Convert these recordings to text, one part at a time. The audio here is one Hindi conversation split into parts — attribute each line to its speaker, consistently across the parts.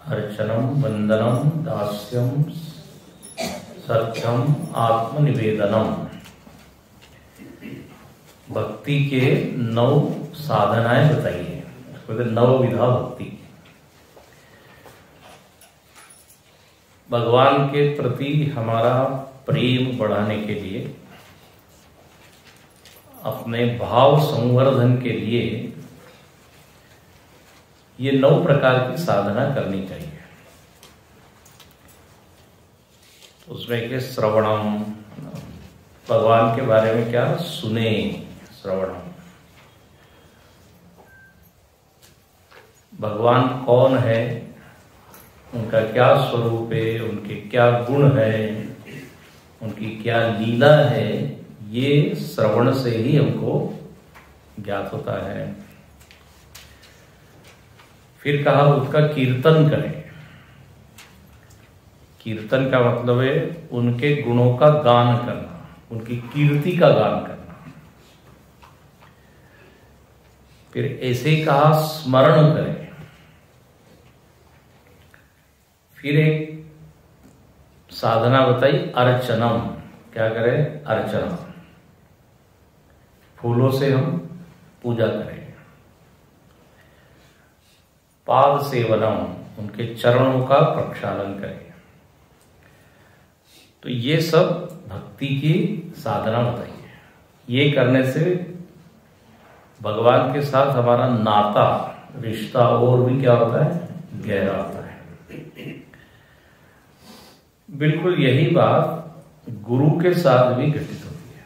Speaker 1: अर्चनम वंदनम दास्यम सत्यम आत्मनिवेदनम। भक्ति के 9 साधनाएं बताइए, नवविधा भक्ति। भगवान के प्रति हमारा प्रेम बढ़ाने के लिए, अपने भाव संवर्धन के लिए ये 9 प्रकार की साधना करनी चाहिए। उसमें के श्रवणम, भगवान के बारे में क्या सुने, श्रवणम। भगवान कौन है, उनका क्या स्वरूप है, उनके क्या गुण है, उनकी क्या लीला है, ये श्रवण से ही हमको ज्ञात होता है। फिर कहा उसका कीर्तन करें। कीर्तन का मतलब है उनके गुणों का गान करना, उनकी कीर्ति का गान करना। फिर ऐसे ही कहा स्मरण करें। फिर एक साधना बताई अर्चनम, क्या करें, अर्चना। फूलों से हम पूजा करें। पाद सेवनम, उनके चरणों का प्रक्षालन करें। तो ये सब भक्ति की साधना बताई है। ये करने से भगवान के साथ हमारा नाता, रिश्ता और भी क्या होता है, गहरा होता है। बिल्कुल यही बात गुरु के साथ भी घटित होती है।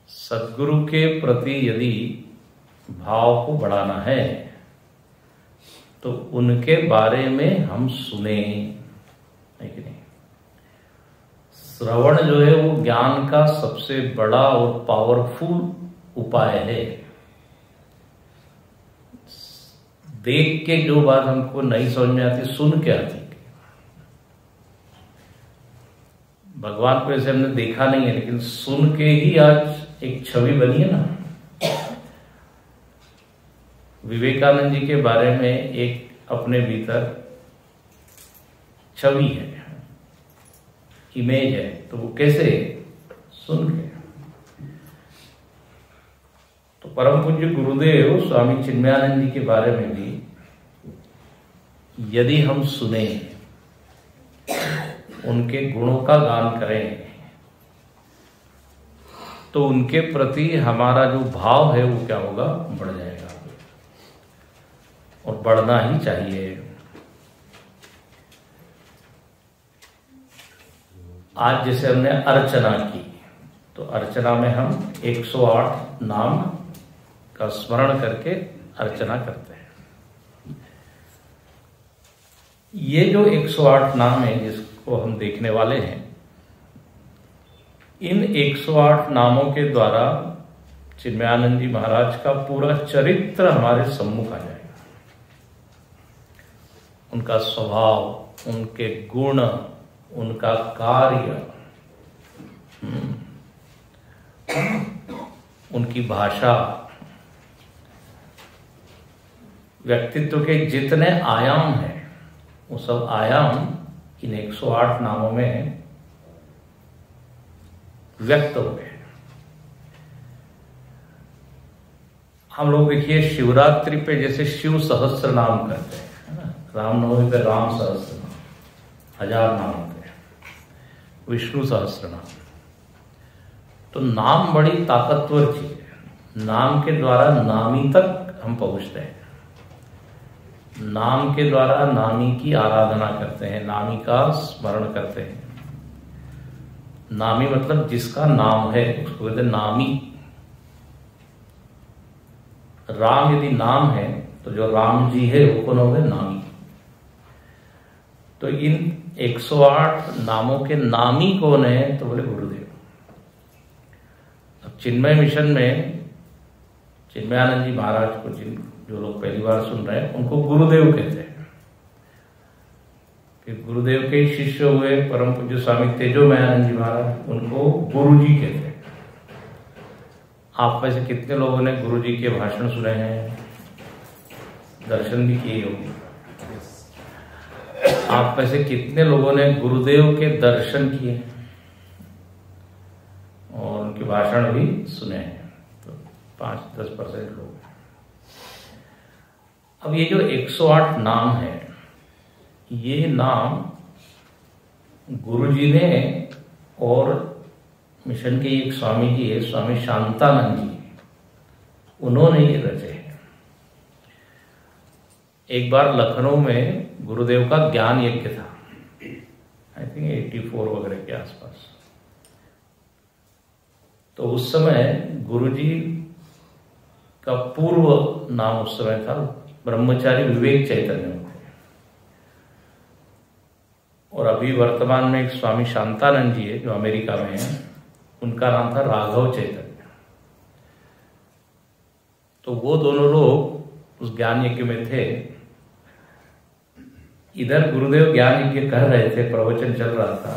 Speaker 1: सद्गुरु के प्रति यदि भाव को बढ़ाना है तो उनके बारे में हम सुने, है कि नहीं। श्रवण जो है वो ज्ञान का सबसे बड़ा और पावरफुल उपाय है। देख के जो बात हमको नहीं समझ में आती, सुन के आती। भगवान को ऐसे हमने देखा नहीं है, लेकिन सुन के ही आज एक छवि बनी है ना। विवेकानंद जी के बारे में एक अपने भीतर छवि है, इमेज है। तो वो कैसे, सुन के। तो परम पूज्य गुरुदेव स्वामी चिन्मयानंद जी के बारे में भी यदि हम सुने, उनके गुणों का गान करें, तो उनके प्रति हमारा जो भाव है वो क्या होगा, बढ़ जाएगा। और बढ़ना ही चाहिए। आज जैसे हमने अर्चना की, तो अर्चना में हम 108 नाम का स्मरण करके अर्चना करते हैं। ये जो 108 नाम है जिसको हम देखने वाले हैं, इन 108 नामों के द्वारा चिन्मयानंद जी महाराज का पूरा चरित्र हमारे सम्मुख आ जाएगा। उनका स्वभाव, उनके गुण, उनका कार्य, उनकी भाषा, व्यक्तित्व के जितने आयाम हैं वो सब आयाम इन 108 नामों में व्यक्त हो गए। हम लोग देखिए शिवरात्रि पे जैसे शिव सहस्त्र नाम करते हैं, है ना। रामनवमी पे राम सहस्त्र नाम, 1000 नाम होते हैं। विष्णु सहस्त्र नाम। तो नाम बड़ी ताकतवर चीज है। नाम के द्वारा नामी तक हम पहुंचते हैं। नाम के द्वारा नामी की आराधना करते हैं, नामी का स्मरण करते हैं। नामी मतलब जिसका नाम है उसको कहते हैं नामी। राम यदि नाम है तो जो राम जी है वो कौन हो गए, नामी। तो इन 108 नामों के नामी कौन है, तो बोले गुरुदेव। अब चिन्मय मिशन में चिन्मयानंद जी महाराज को जो लोग पहली बार सुन रहे हैं उनको गुरुदेव कहते हैं। फिर गुरुदेव के शिष्य हुए परम पूज्य स्वामी तेजोमयानंद जी महाराज, उनको गुरु जी कहते हैं। आप में से कितने लोगों ने गुरु जी के भाषण सुने हैं, दर्शन भी किए होंगे। आप में से कितने लोगों ने गुरुदेव के दर्शन किए और उनके भाषण भी सुने हैं? तो 5-10% लोग। अब ये जो 108 नाम है, ये नाम गुरुजी ने और मिशन के एक स्वामी जी है, स्वामी शांतानंद जी, उन्होंने ये रचे हैं। एक बार लखनऊ में गुरुदेव का ज्ञान यज्ञ था, आई थिंक 84 वगैरह के आसपास। तो उस समय गुरुजी का पूर्व नाम उस समय था ब्रह्मचारी विवेक चैतन्य थे, और अभी वर्तमान में एक स्वामी शांतानंद जी है जो अमेरिका में है, उनका नाम था राघव चैतन्य। तो वो दोनों लोग उस ज्ञान यज्ञ में थे। इधर गुरुदेव ज्ञान यज्ञ कर रहे थे, प्रवचन चल रहा था।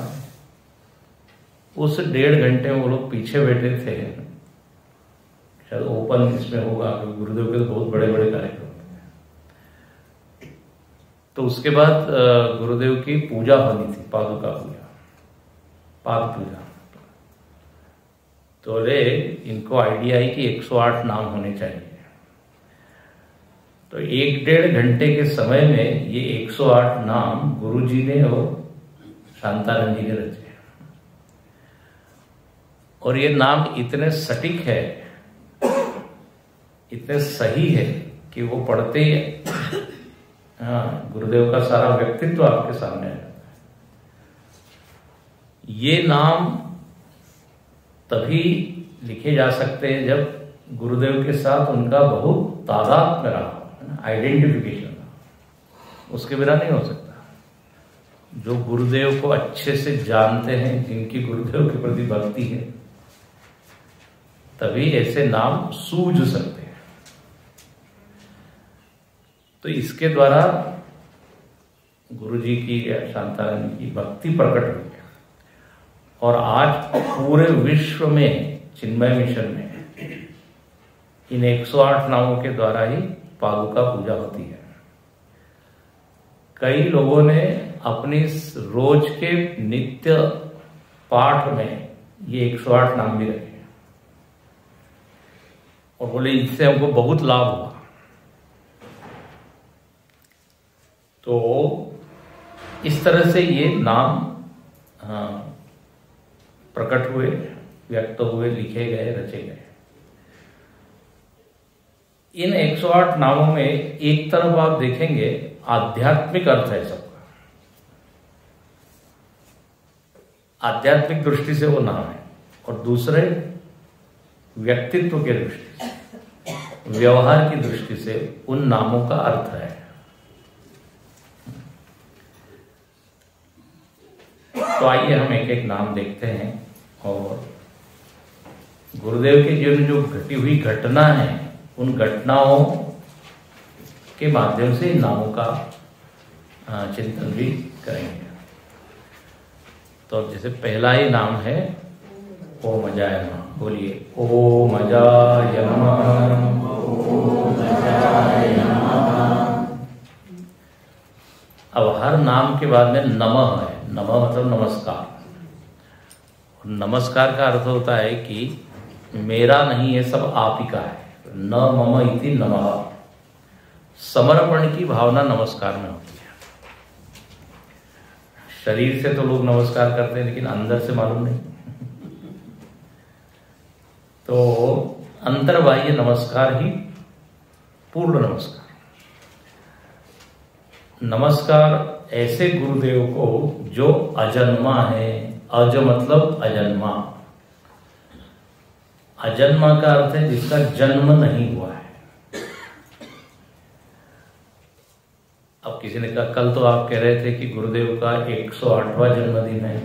Speaker 1: उस 1.5 घंटे में वो लोग पीछे बैठे थे, शायद ओपन इसमें होगा क्योंकि गुरुदेव के तो बहुत बड़े बड़े कार्यक्रम थे। तो उसके बाद गुरुदेव की पूजा होनी थी, पादुका पूजा, पाद पूजा। तो इनको आइडिया आई कि 108 नाम होने चाहिए। तो 1-1.5 घंटे के समय में ये 108 नाम गुरुजी ने और शांतानंद जी ने रचे। और ये नाम इतने सटीक है, इतने सही है कि वो पढ़ते ही गुरुदेव का सारा व्यक्तित्व आपके सामने है। ये नाम तभी लिखे जा सकते हैं जब गुरुदेव के साथ उनका बहुत तादाद में रहा, आइडेंटिफिकेशन, उसके बिना नहीं हो सकता। जो गुरुदेव को अच्छे से जानते हैं, जिनकी गुरुदेव के प्रति भक्ति है, तभी ऐसे नाम सूझ सकते हैं। तो इसके द्वारा गुरुजी की या शांतानंद की भक्ति प्रकट हुई है। और आज पूरे विश्व में चिन्मय मिशन में इन 108 नामों के द्वारा ही पादुका पूजा होती है। कई लोगों ने अपनी रोज के नित्य पाठ में ये 108 नाम भी रखे और बोले इससे हमको बहुत लाभ हुआ। तो इस तरह से ये नाम प्रकट हुए, व्यक्त हुए, लिखे गए, रचे गए। इन 108 नामों में एक तरफ आप देखेंगे आध्यात्मिक अर्थ है सबका, आध्यात्मिक दृष्टि से वो नाम है, और दूसरे व्यक्तित्व के दृष्टि से, व्यवहार की दृष्टि से उन नामों का अर्थ है। तो आइए हम एक एक नाम देखते हैं और गुरुदेव के जीवन में जो घटी हुई घटना है, उन घटनाओं के माध्यम से इन नामों का चिंतन भी करेंगे। तो अब जैसे पहला ही नाम है ओम अजाय नमः, बोलिए ओम अजाय नमः। अब हर नाम के बाद में नमः है। नमः मतलब नमस्कार। नमस्कार का अर्थ होता है कि मेरा नहीं है, सब आप ही का है। न मम इति नमः, समर्पण की भावना नमस्कार में होती है। शरीर से तो लोग नमस्कार करते हैं, लेकिन अंदर से मालूम नहीं। तो अंतर्बाह्य नमस्कार ही पूर्ण नमस्कार। नमस्कार ऐसे गुरुदेव को जो अजन्मा है। अज मतलब अजन्मा। अजन्मा का अर्थ है जिसका जन्म नहीं हुआ है। अब किसी ने कहा, कल तो आप कह रहे थे कि गुरुदेव का 108वां जन्मदिन है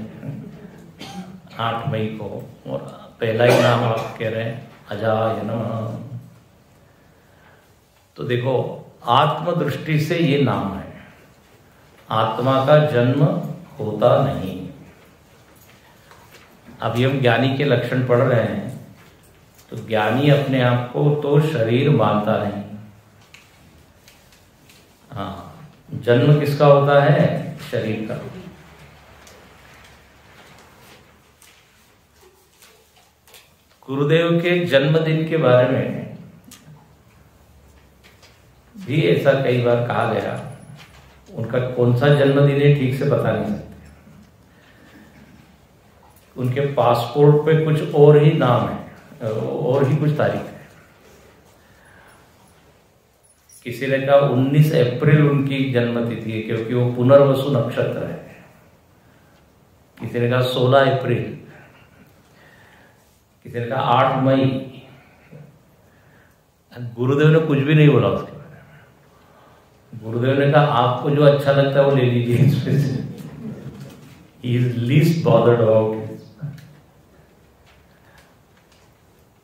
Speaker 1: 8 मई को, और पहला ही नाम आप कह रहे हैं अजाय नमः। तो देखो, आत्मदृष्टि से ये नाम है। आत्मा का जन्म होता नहीं। अभी हम ज्ञानी के लक्षण पढ़ रहे हैं, तो ज्ञानी अपने आप को तो शरीर मानता नहीं। हाँ, जन्म किसका होता है? शरीर का। गुरुदेव के जन्मदिन के बारे में भी ऐसा कई बार कहा गया, उनका कौन सा जन्मदिन है ठीक से बता नहीं सकते। उनके पासपोर्ट पे कुछ और ही नाम है और ही कुछ तारीख है। किसी ने कहा 19 अप्रैल उनकी जन्मतिथि है क्योंकि वो पुनर्वसु नक्षत्र है। किसी ने कहा 16 अप्रैल, किसी ने कहा 8 मई। गुरुदेव ने कुछ भी नहीं बोला उसके बारे में। गुरुदेव ने कहा आपको जो अच्छा लगता है वो ले लीजिए इसमें से। He is least bothered about it.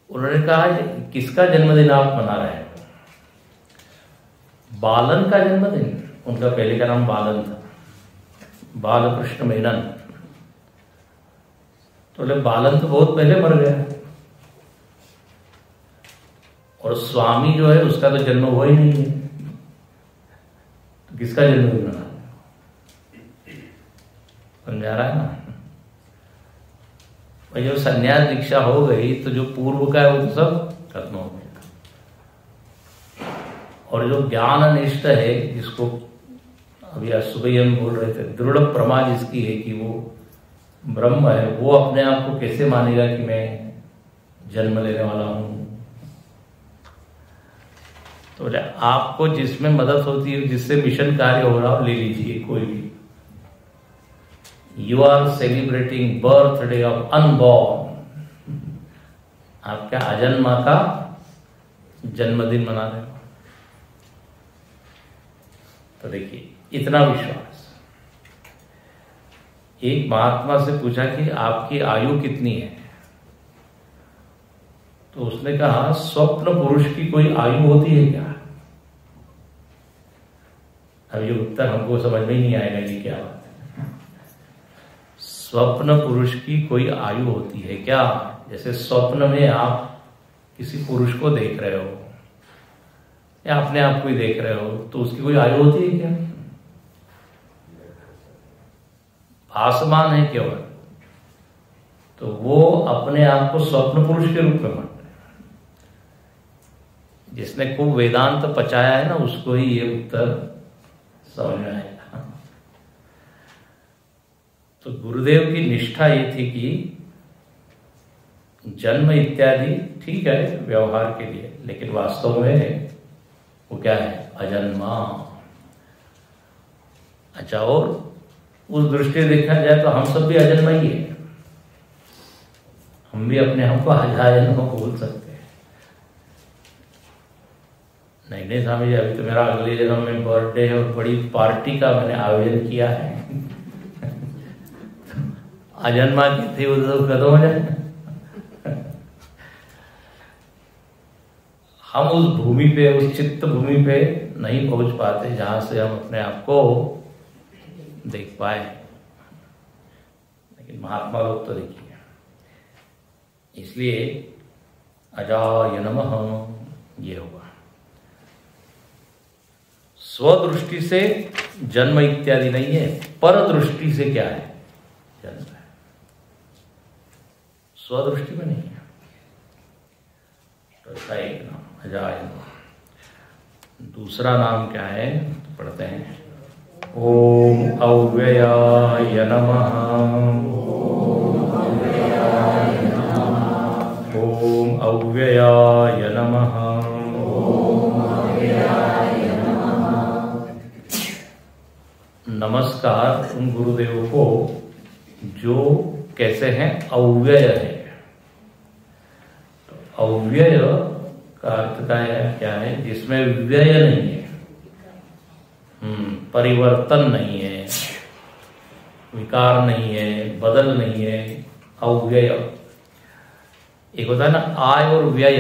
Speaker 1: उन्होंने कहा किसका जन्मदिन आप मना रहे हैं? बालन का जन्मदिन। उनका पहले का नाम बालन था, बालकृष्ण मेनन। तो बोले बालन तो बहुत पहले मर गया, और स्वामी जो है उसका तो जन्म हुआ ही नहीं है, तो किसका जन्मदिन मना? समझा रहा है ना? और जब संन्यास दीक्षा हो गई तो जो पूर्व का है वो तो सब खत्म हो गया। और जो ज्ञान निष्ठ है, जिसको अभी आज सुबह हम बोल रहे थे, दृढ़ प्रमा जिसकी है कि वो ब्रह्म है, वो अपने आप को कैसे मानेगा कि मैं जन्म लेने वाला हूं? तो बोले आपको जिसमें मदद होती है, जिससे मिशन कार्य हो रहा हो, ले लीजिए कोई भी। You are celebrating birthday of unborn. आप क्या अजन्मा का जन्मदिन मना रहे हो? तो देखिए इतना विश्वास। एक महात्मा से पूछा कि आपकी आयु कितनी है? तो उसने कहा स्वप्न पुरुष की कोई आयु होती है क्या? अब ये उत्तर हमको समझ में ही नहीं आएगा ये क्या बात है। स्वप्न पुरुष की कोई आयु होती है क्या? जैसे स्वप्न में आप किसी पुरुष को देख रहे हो या अपने आप को ही देख रहे हो, तो उसकी कोई आयु होती है क्या? भासमान है केवल, तो वो अपने आप को स्वप्न पुरुष के रूप में मानता है। जिसने खूब वेदांत पचाया है ना, उसको ही ये उत्तर समझ में आएगा। तो गुरुदेव की निष्ठा ये थी कि जन्म इत्यादि ठीक है व्यवहार के लिए, लेकिन वास्तव में वो क्या है? अजन्मा। अच्छा, और उस दृष्टि से देखा जाए तो हम सब भी अजन्मा ही है। हम भी अपने हम को अजन्मा बोल सकते हैं। नहीं स्वामी जी, अभी तो मेरा अगले जन्म में बर्थडे है और बड़ी पार्टी का मैंने आयोजन किया है। अजन्मा की थी वो तो खत्म हो जाए। हम उस भूमि पे, उस चित्त भूमि पे नहीं पहुंच पाते जहां से हम अपने आप को देख पाए। लेकिन महात्मा लोग तो देखिए, इसलिए अजाय नमः ये होगा। स्वदृष्टि से जन्म इत्यादि नहीं है, पर दृष्टि से क्या है? जन्म है। स्वदृष्टि में नहीं है। तो इसका एक नाम अजाय नमः। दूसरा नाम क्या है तो पढ़ते हैं, ओम अव्ययाय नमः। ओम अव्ययाय नमः। नमस्कार उन गुरुदेव को जो कैसे हैं? अव्यय है। तो अव्यय का अर्थ क्या है? जिसमें व्यय नहीं है, परिवर्तन नहीं है, विकार नहीं है, बदल नहीं है। अव्यय। एक होता है ना आय और व्यय,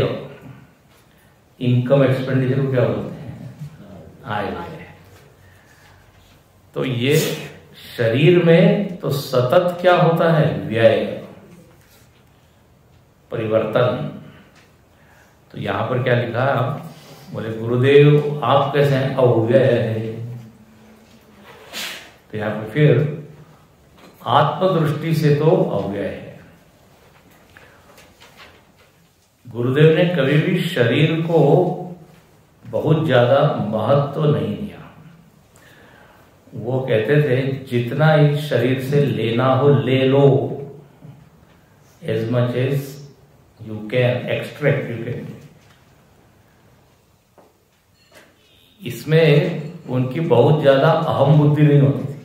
Speaker 1: इनकम एक्सपेंडिचर को क्या बोलते हैं? आय व्यय। तो ये शरीर में तो सतत क्या होता है? व्यय, परिवर्तन। तो यहां पर क्या लिखा? बोले गुरुदेव आप कैसे हैं? अव्यय है। तो यहाँ पे फिर आत्मदृष्टि से तो अव्यय है। गुरुदेव ने कभी भी शरीर को बहुत ज्यादा महत्व नहीं दिया। वो कहते थे जितना इस शरीर से लेना हो ले लो, as much as you can extract you can. इसमें उनकी बहुत ज्यादा अहम बुद्धि नहीं होती थी।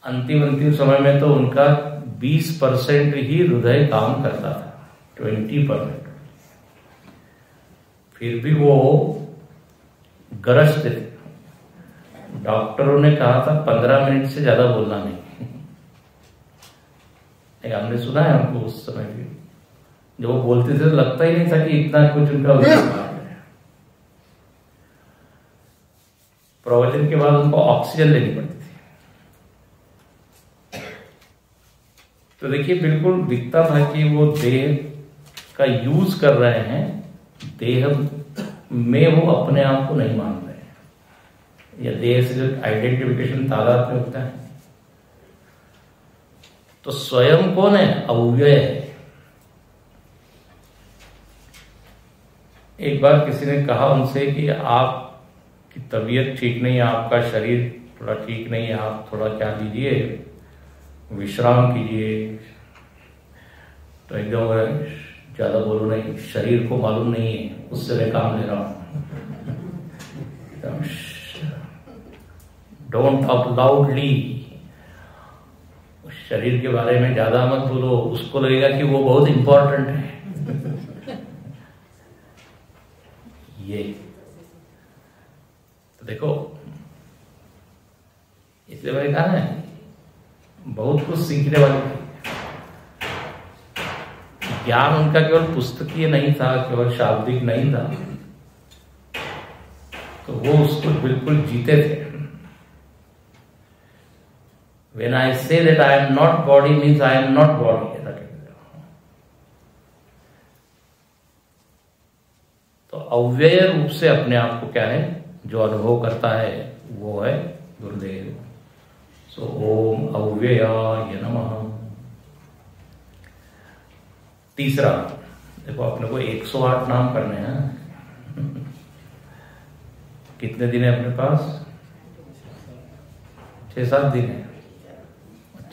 Speaker 1: अंतिम समय में तो उनका 20% ही हृदय काम करता था, 20%। फिर भी वो गरजते थे। डॉक्टरों ने कहा था 15 मिनट से ज्यादा बोलना नहीं। हमने सुना है हमको उस समय भी जब वो बोलते थे तो लगता ही नहीं था कि इतना कुछ उनका है। प्रवचन के बाद उनको ऑक्सीजन लेनी पड़ती थी। तो देखिए बिल्कुल दिखता था कि वो देह का यूज कर रहे हैं, देह में वो अपने आप को नहीं मान रहे हैं। या देह से जो आइडेंटिफिकेशन तादाद में होता है, तो स्वयं कौन है? अव्यय है। एक बार किसी ने कहा उनसे कि आपकी तबीयत ठीक नहीं है, आपका शरीर थोड़ा ठीक नहीं है, आप थोड़ा क्या कीजिए, विश्राम कीजिए। तो एकदम ज्यादा बोलो नहीं, शरीर को मालूम नहीं है, उससे मैं काम ले रहा हूं। Don't talk loudly. शरीर के बारे में ज्यादा मत बोलो, उसको लगेगा कि वो बहुत इंपॉर्टेंट है। ये तो देखो, इसलिए मैंने कहा ना बहुत कुछ सीखने वाले। ज्ञान उनका केवल पुस्तकीय नहीं था, केवल शाब्दिक नहीं था, तो वो उसको बिल्कुल जीते थे। When I say that I am not body means I am not body। तो अव्यय रूप से अपने आप को क्या है जो अनुभव करता है वो है गुरुदेव। सो ओम अव्ययाय नमः। तीसरा देखो, अपने को 108 नाम करने हैं। कितने दिन है अपने पास? 6-7 दिन है।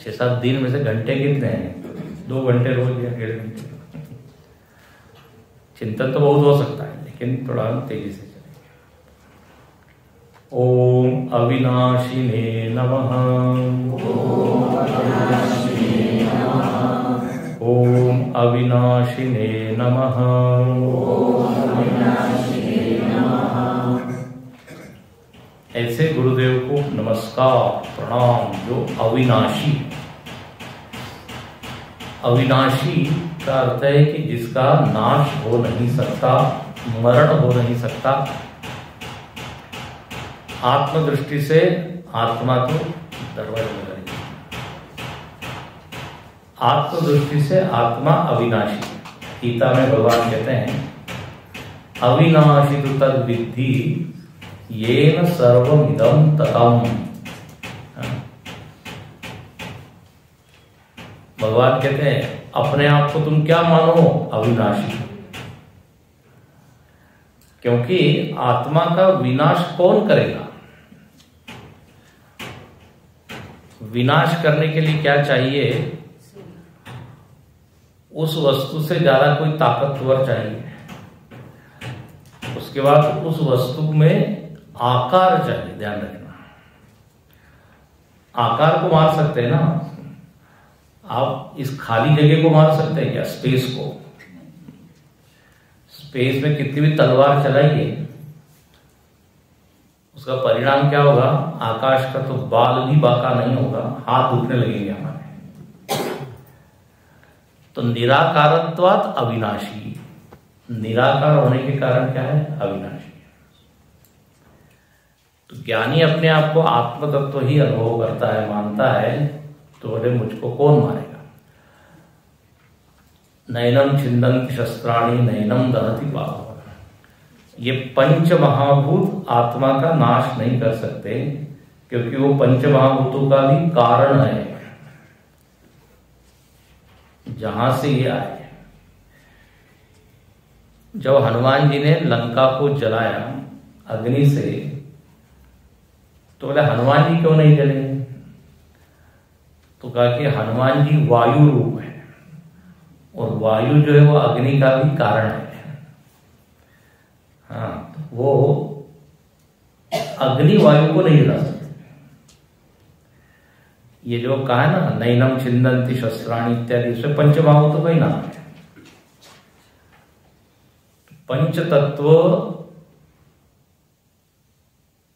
Speaker 1: 6-7 दिन में से घंटे कितने हैं? 2 घंटे रोज या 1.5 घंटे। चिंतन तो बहुत हो सकता है, लेकिन थोड़ा तेजी से चलेंगे। ओम अविनाशिने नमः। ओम अविनाशिने नमः। ऐसे गुरुदेव को नमस्कार प्रणाम, जो अविनाशी। अविनाशी का अर्थ है कि जिसका नाश हो नहीं सकता, मरण हो नहीं सकता। आत्मदृष्टि से आत्मा को दरवाजा लगाएगी। आत्मदृष्टि से आत्मा अविनाशी। गीता में भगवान कहते हैं अविनाशी तो तद विद्धि येन सर्वमिदं ततम्। भगवान कहते हैं अपने आप को तुम क्या मानो? अविनाशी। क्योंकि आत्मा का विनाश कौन करेगा? विनाश करने के लिए क्या चाहिए? उस वस्तु से ज्यादा कोई ताकतवर चाहिए। उसके बाद उस वस्तु में आकार चाहिए। ध्यान रखना, आकार को मार सकते हैं ना आप? इस खाली जगह को मार सकते हैं क्या? स्पेस को? स्पेस में कितनी भी तलवार चलाइए, उसका परिणाम क्या होगा? आकाश का तो बाल भी बाका नहीं होगा, हाथ दुखने लगेंगे हमारे। तो निराकारत्वात् अविनाशी। निराकार होने के कारण क्या है? अविनाशी। तो ज्ञानी अपने आप को आत्म तत्व ही अनुभव करता है, मानता है, तो बोले मुझको कौन मारेगा? नैनम छिंदन्ति शस्त्राणि नैनम दहति पावः। ये पंच महाभूत आत्मा का नाश नहीं कर सकते, क्योंकि वो पंचमहाभूतों का भी कारण है, जहां से ये आए। जब हनुमान जी ने लंका को जलाया अग्नि से, तो बोले हनुमान जी क्यों नहीं जले? तो कहा कि हनुमान जी वायु रूप है, और वायु जो है वो अग्नि का भी कारण है। हाँ, तो वो अग्नि वायु को नहीं जला सकती। ये जो कहा ना, नैनम छिंदंती शस्त्राणी इत्यादि, उसमें पंचमहाभूतों का ही नाम है। पंच तत्व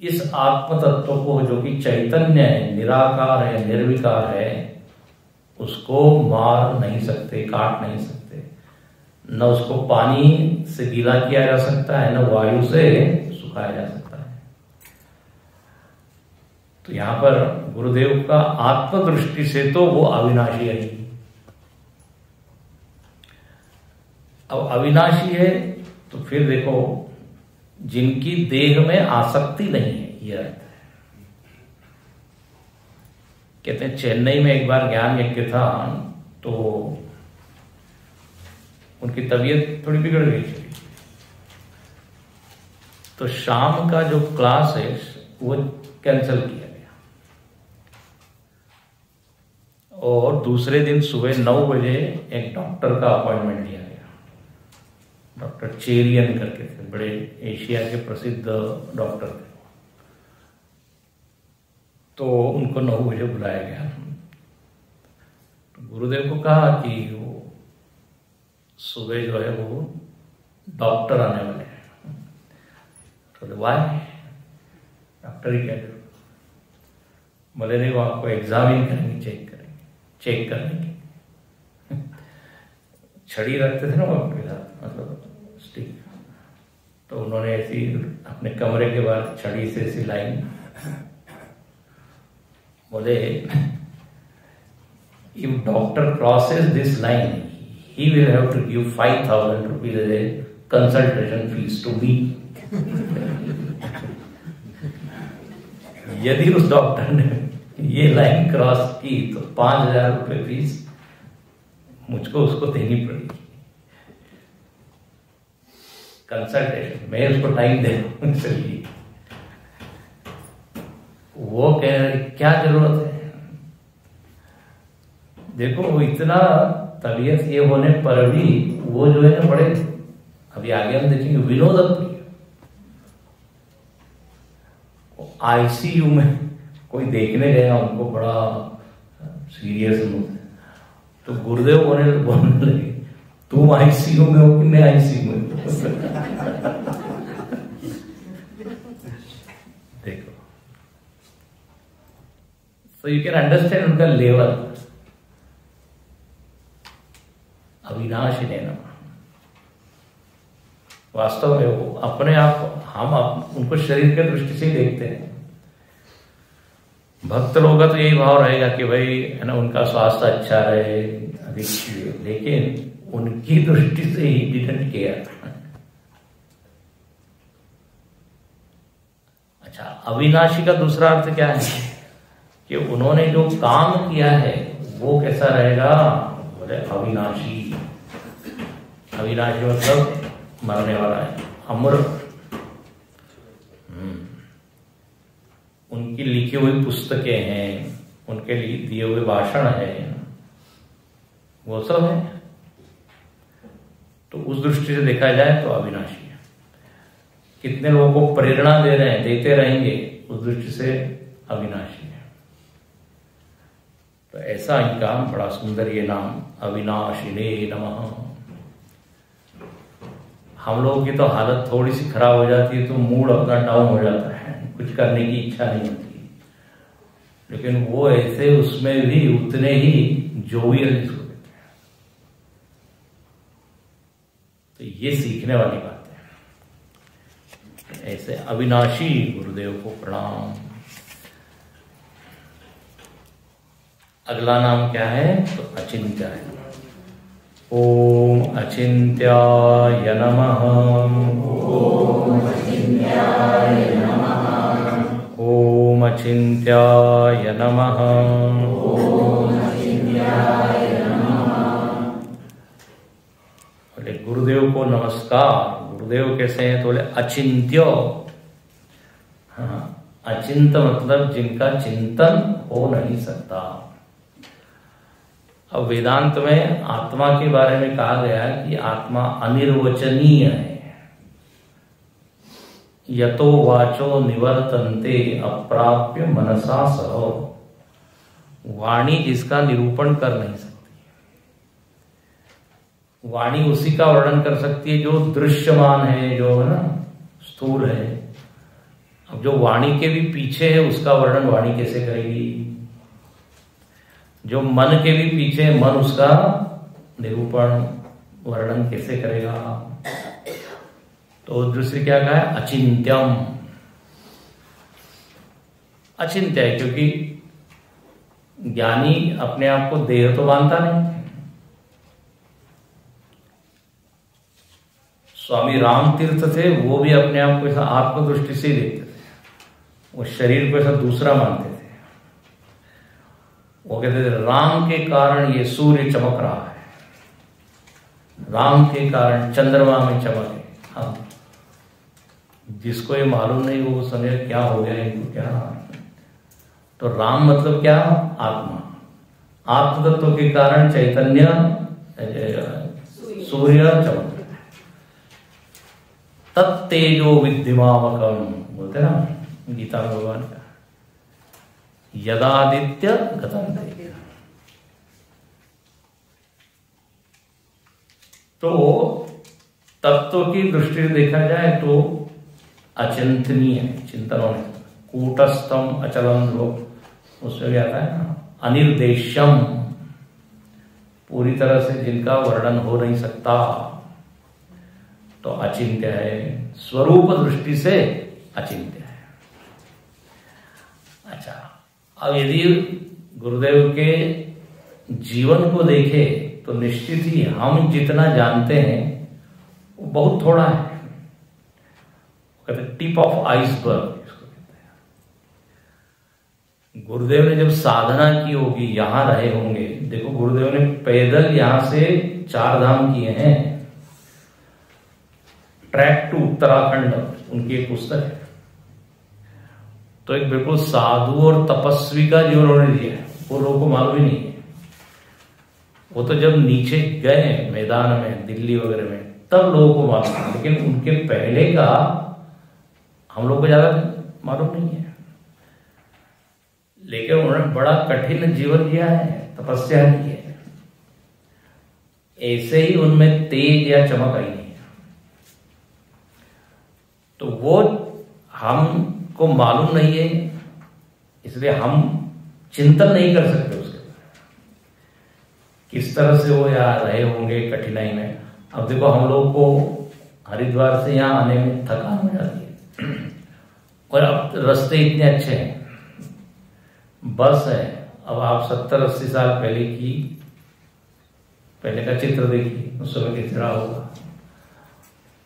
Speaker 1: इस आत्म तत्व को, जो कि चैतन्य है, निराकार है, निर्विकार है, उसको मार नहीं सकते, काट नहीं सकते। न उसको पानी से गीला किया जा सकता है, न वायु से सुखाया जा सकता है। तो यहां पर गुरुदेव का आत्मदृष्टि से तो वो अविनाशी है। अब अविनाशी है तो फिर देखो, जिनकी देह में आसक्ति नहीं है, ये अर्थ है। कहते हैं चेन्नई में एक बार ज्ञान यज्ञ था, तो उनकी तबीयत थोड़ी बिगड़ गई थी। तो शाम का जो क्लास है वो कैंसिल किया गया, और दूसरे दिन सुबह 9 बजे एक डॉक्टर का अपॉइंटमेंट लिया गया। डॉक्टर चेरियन करके थे, बड़े एशिया के प्रसिद्ध डॉक्टर थे। तो उनको 9 बजे बुलाया गया। तो गुरुदेव को कहा कि वो सुबह जो है वो डॉक्टर आने वाले हैं। तो वाई डॉक्टर ही क्या करो? बोले नहीं, वो आपको एग्जामिन करेंगे, चेक करेंगे। छड़ी रखते थे ना वो अपने साथ, मतलब स्टिक। तो उन्होंने ऐसी अपने कमरे के बाद छड़ी से ऐसी लाइन, बोले if doctor crosses this line he will have to give 5,000 rupees as a consultation fees to me. यदि उस डॉक्टर ने ये लाइन क्रॉस की तो 5,000 रुपये फीस मुझको उसको देनी पड़ेगी। कंसल्टेशन, मैं उसको टाइम दे दूं, चलिए। वो कह रहे क्या जरूरत है? देखो, वो इतना तबीयत ये होने पर भी वो जो है ना, बड़े, अभी आगे हम देखेंगे, विनोद आईसीयू में कोई देखने गया, उनको बड़ा सीरियस मूड, तो गुरुदेव बोलने लगे, तुम आईसीयू में हो कि मैं आईसीयू में? देखो, so you can understand उनका लेवल। अविनाशी ने ना, वास्तव में वो अपने आप, हम उनको शरीर के दृष्टि से ही देखते हैं। भक्त लोगों का तो यही भाव रहेगा कि भाई है ना, उनका स्वास्थ्य अच्छा रहे, अधिक, लेकिन उनकी दृष्टि से ही डिडंट केयर। अच्छा, अविनाशी का दूसरा अर्थ क्या है कि उन्होंने जो काम किया है वो कैसा रहेगा? बोले अविनाशी। अविनाशी मतलब मरने वाला है, अमर। उनकी लिखी हुई पुस्तकें हैं, उनके लिए दिए हुए भाषण है, वो सब है। तो उस दृष्टि से देखा जाए तो अविनाशी है। कितने लोगों को प्रेरणा दे रहे हैं, देते रहेंगे, उस दृष्टि से अविनाशी है। तो ऐसा इनका बड़ा सुंदर ये नाम, अविनाशिने नमः। हम लोगों की तो हालत थोड़ी सी खराब हो जाती है तो मूड अपना डाउन हो जाता है, कुछ करने की इच्छा नहीं होती, लेकिन वो ऐसे उसमें भी उतने ही जोवियल इसको देते हैं। तो ये सीखने वाली बात है। ऐसे अविनाशी गुरुदेव को प्रणाम। अगला नाम क्या है? तो अचिंत्य है। ओम अचिंत्याय नमः। ओम अचिंत्याय नमः। ओम अचिन्त्याय नमः। बोले गुरुदेव को नमस्कार। गुरुदेव कैसे हैं? तो बोले अचिंत्य। हाँ, अचिंत मतलब जिनका चिंतन हो नहीं सकता। अब वेदांत में आत्मा के बारे में कहा गया है कि आत्मा अनिर्वचनीय है। यतो वाचो निवर्तन्ते अप्राप्य मनसा सह। वाणी जिसका निरूपण कर नहीं सकती। वाणी उसी का वर्णन कर सकती है जो दृश्यमान है, जो है ना स्थूल है। अब जो वाणी के भी पीछे है उसका वर्णन वाणी कैसे करेगी? जो मन के भी पीछे है, मन उसका निरूपण वर्णन कैसे करेगा? तो दूसरी क्या कहा है? अचिंत्यम। अचिंत्य है क्योंकि ज्ञानी अपने आप को देह तो मानता नहीं। स्वामी राम तीर्थ थे, वो भी अपने आप को ऐसा आत्मदृष्टि से देखते थे। वो शरीर को ऐसा दूसरा मानते थे। वो कहते थे राम के कारण ये सूर्य चमक रहा है, राम के कारण चंद्रमा में चमक है। हाँ, जिसको ये मालूम नहीं वो समझे क्या हो गया इनको, क्या। तो राम मतलब क्या? आत्मा। आत्म तत्व के कारण चैतन्य सूर्य चमक। तत्तेजो विद्यमामकम बोलते ना गीता में भगवान का, यदादित्य गतम तेज। तो तत्व की दृष्टि से देखा जाए तो अचिंतनीय चिंतन होने। कूटस्थम अचलम लोग उसमें भी आता है ना, अनिर्देश्यम, पूरी तरह से जिनका वर्णन हो नहीं सकता, तो अचिंत्य है। स्वरूप दृष्टि से अचिंत्य है। अच्छा, अब यदि गुरुदेव के जीवन को देखे तो निश्चित ही हम जितना जानते हैं वो बहुत थोड़ा है। कहते टिप ऑफ आइसबर्ग इसको कहते हैं। गुरुदेव ने जब साधना की होगी, यहां रहे होंगे। देखो गुरुदेव ने पैदल यहां से 4 धाम किए हैं। ट्रैक टू उत्तराखंड उनकी एक पुस्तक है। तो एक बिल्कुल साधु और तपस्वी का जीवन उन्होंने दिया है, वो लोगों को मालूम ही नहीं है। वो तो जब नीचे गए मैदान में, दिल्ली वगैरह में, तब लोगों को मालूम है। लेकिन उनके पहले का हम लोग को ज्यादा मालूम नहीं है। लेकिन उन्होंने बड़ा कठिन जीवन जिया है, तपस्या की है। ऐसे ही उनमें तेज या चमक आई नहीं है। तो वो हमको मालूम नहीं है, इसलिए हम चिंतन नहीं कर सकते उसके किस तरह से वो यहाँ रहे होंगे कठिनाई में। अब देखो हम लोग को हरिद्वार से यहाँ आने में थकान हो जाती है, और अब रास्ते इतने अच्छे हैं, बस है। अब आप 70-80 साल पहले का चित्र देखिए, उस समय किस तरह होगा।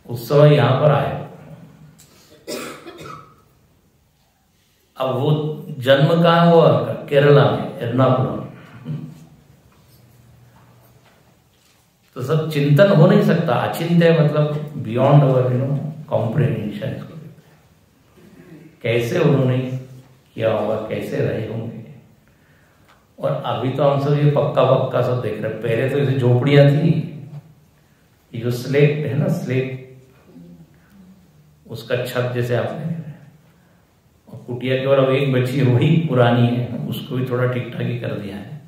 Speaker 1: उस समय यहां पर आए, अब वो जन्म कहाँ हुआ? केरला में, एर्नाकुलम। तो सब चिंतन हो नहीं सकता। अचिंत्य मतलब बियॉन्ड अवर कॉम्प्रिहेंशन। इसको कैसे उन्होंने किया होगा, कैसे रहे होंगे। और अभी तो हम सब ये पक्का सब देख रहे हैं। पहले तो ऐसे झोपड़ियां थी, ये जो स्लेट है ना, स्लेट, उसका छत जैसे आपने, और कुटिया केवल अब एक बची वही पुरानी है, उसको भी थोड़ा ठीक ठाक ही कर दिया है।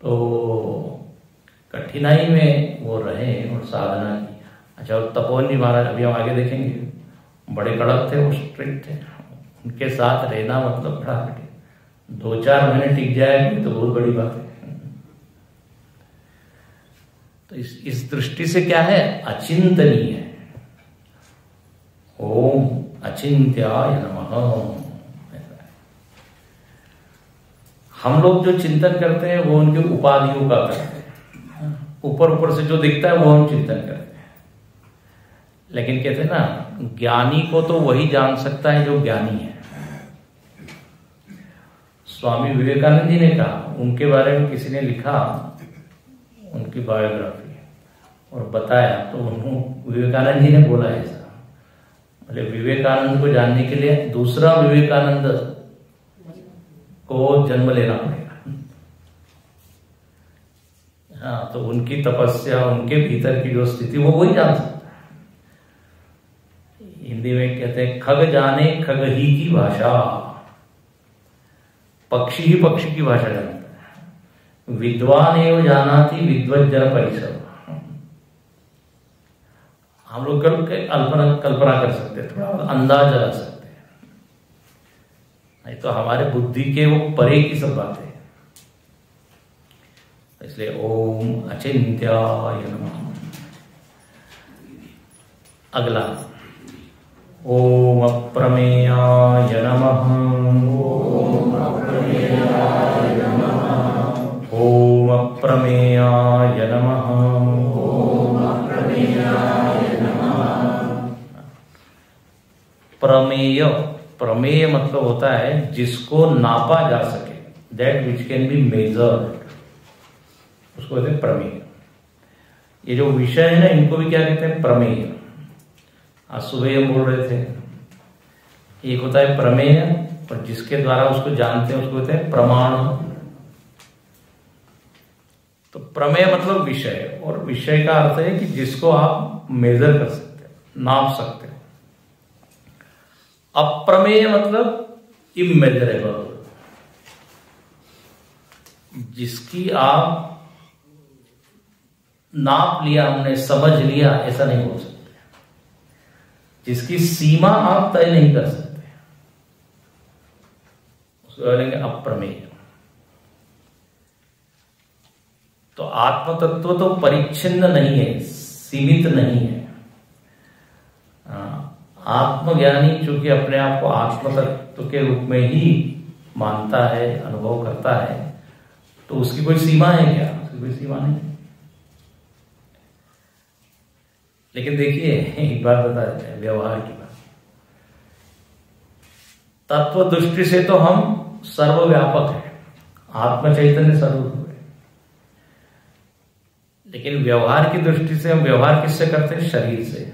Speaker 1: तो कठिनाई में वो रहे और साधना की। अच्छा, और तपोवन जी महाराज, अभी हम आगे देखेंगे, बड़े कड़क थे, वो स्ट्रिक्ट थे। उनके साथ रहना मतलब बड़ा कठिन। 2-4 महीने टिक जाए तो बहुत बड़ी बात है। तो इस दृष्टि से क्या है? अचिंतनीय है। ओम अचिंत्याय नमः। हम लोग जो चिंतन करते हैं वो उनके उपाधियों का करते हैं। ऊपर से जो दिखता है वो हम चिंतन करते हैं। लेकिन कहते हैं ना, ज्ञानी को तो वही जान सकता है जो ज्ञानी है। स्वामी विवेकानंद जी ने कहा, उनके बारे में किसी ने लिखा उनकी बायोग्राफी और बताया, तो उन्होंने विवेकानंद जी ने बोला ऐसा, मतलब विवेकानंद को जानने के लिए दूसरा विवेकानंद को जन्म लेना पड़ेगा। हाँ, तो उनकी तपस्या, उनके भीतर की जो स्थिति वो वही जान सकता है। हिंदी में कहते हैं खग जाने खग ही की भाषा, पक्षी ही पक्षी की भाषा जानता है। विद्वान एवं जानाति विद्वज्जन परिसर। हम लोग कल्पना कर सकते हैं, थोड़ा अंदाज लगा सकते हैं, नहीं तो हमारे बुद्धि के वो परे की सब बातें। इसलिए ओम अचिंत्याय नमः। अगला ओम अप्रमेयाय नमः। ओम अप्रमेयाय नमः। ओम अप्रमेयाय नमः। ओम अप्रमेयाय नमः। प्रमेय, प्रमेय मतलब होता है जिसको नापा जा सके, that which can be measured, उसको कहते हैं प्रमेय। ये जो विषय है ना, इनको भी क्या कहते हैं? प्रमेय। आज सुबह हम बोल रहे थे, एक होता है प्रमेय और जिसके द्वारा उसको जानते हैं उसको कहते हैं प्रमाण। तो प्रमेय मतलब विषय, और विषय का अर्थ है कि जिसको आप मेजर कर सकते हो, नाप सकते हो। अप्रमेय मतलब इमेजरेबल, जिसकी आप नाप लिया, हमने समझ लिया, ऐसा नहीं बोल सकते, जिसकी सीमा आप तय नहीं कर सकते, उसको बोलेंगे अप्रमेय। तो आत्म तत्व तो परिच्छिन्न नहीं है, सीमित नहीं है। आत्मज्ञानी चूंकि अपने आप को आत्म तत्व के रूप में ही मानता है, अनुभव करता है, तो उसकी कोई सीमा है क्या? उसकी कोई सीमा नहीं। लेकिन देखिए, एक बात बता देते हैं, व्यवहार की बात। तत्व दृष्टि से तो हम सर्वव्यापक हैं, आत्म चैतन्य सर्वरूप है। लेकिन व्यवहार की दृष्टि से हम व्यवहार किससे करते हैं? शरीर से।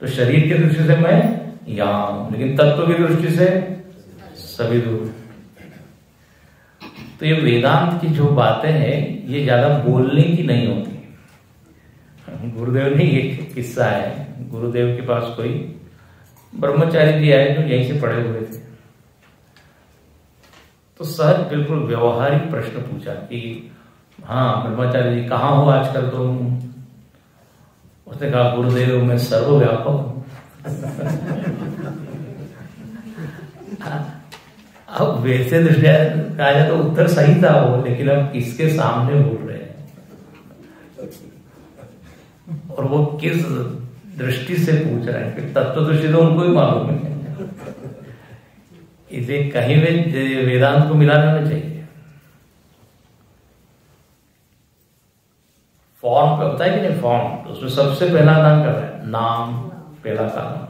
Speaker 1: तो शरीर की दृष्टि से मैं यहाँ हूं, लेकिन तत्व की दृष्टि से सभी दूर। तो ये वेदांत की जो बातें हैं, ये ज्यादा बोलने की नहीं होती। गुरुदेव ने एक किस्सा है, गुरुदेव के पास कोई ब्रह्मचारी जी आए जो यहीं से पढ़े हुए थे। तो सहज बिल्कुल व्यवहारिक प्रश्न पूछा कि हाँ ब्रह्मचारी जी, कहाँ हो आजकल तुम? उसने कहा गुरुदेव मैं सर्वव्यापक हूं। अब वैसे दृष्टिया कहा जाए तो उत्तर सही था वो, लेकिन अब किसके सामने बोल रहे हैं और वो किस दृष्टि से पूछ रहे हैं? तत्व दृष्टि तो उनको ही मालूम है। इसे कहीं भी वेदांत को मिलाना नहीं चाहिए। फॉर्म पे होता है कि नहीं? फॉर्म, तो उसमें सबसे पहला नाम कर रहा है, नाम पहला कॉलम,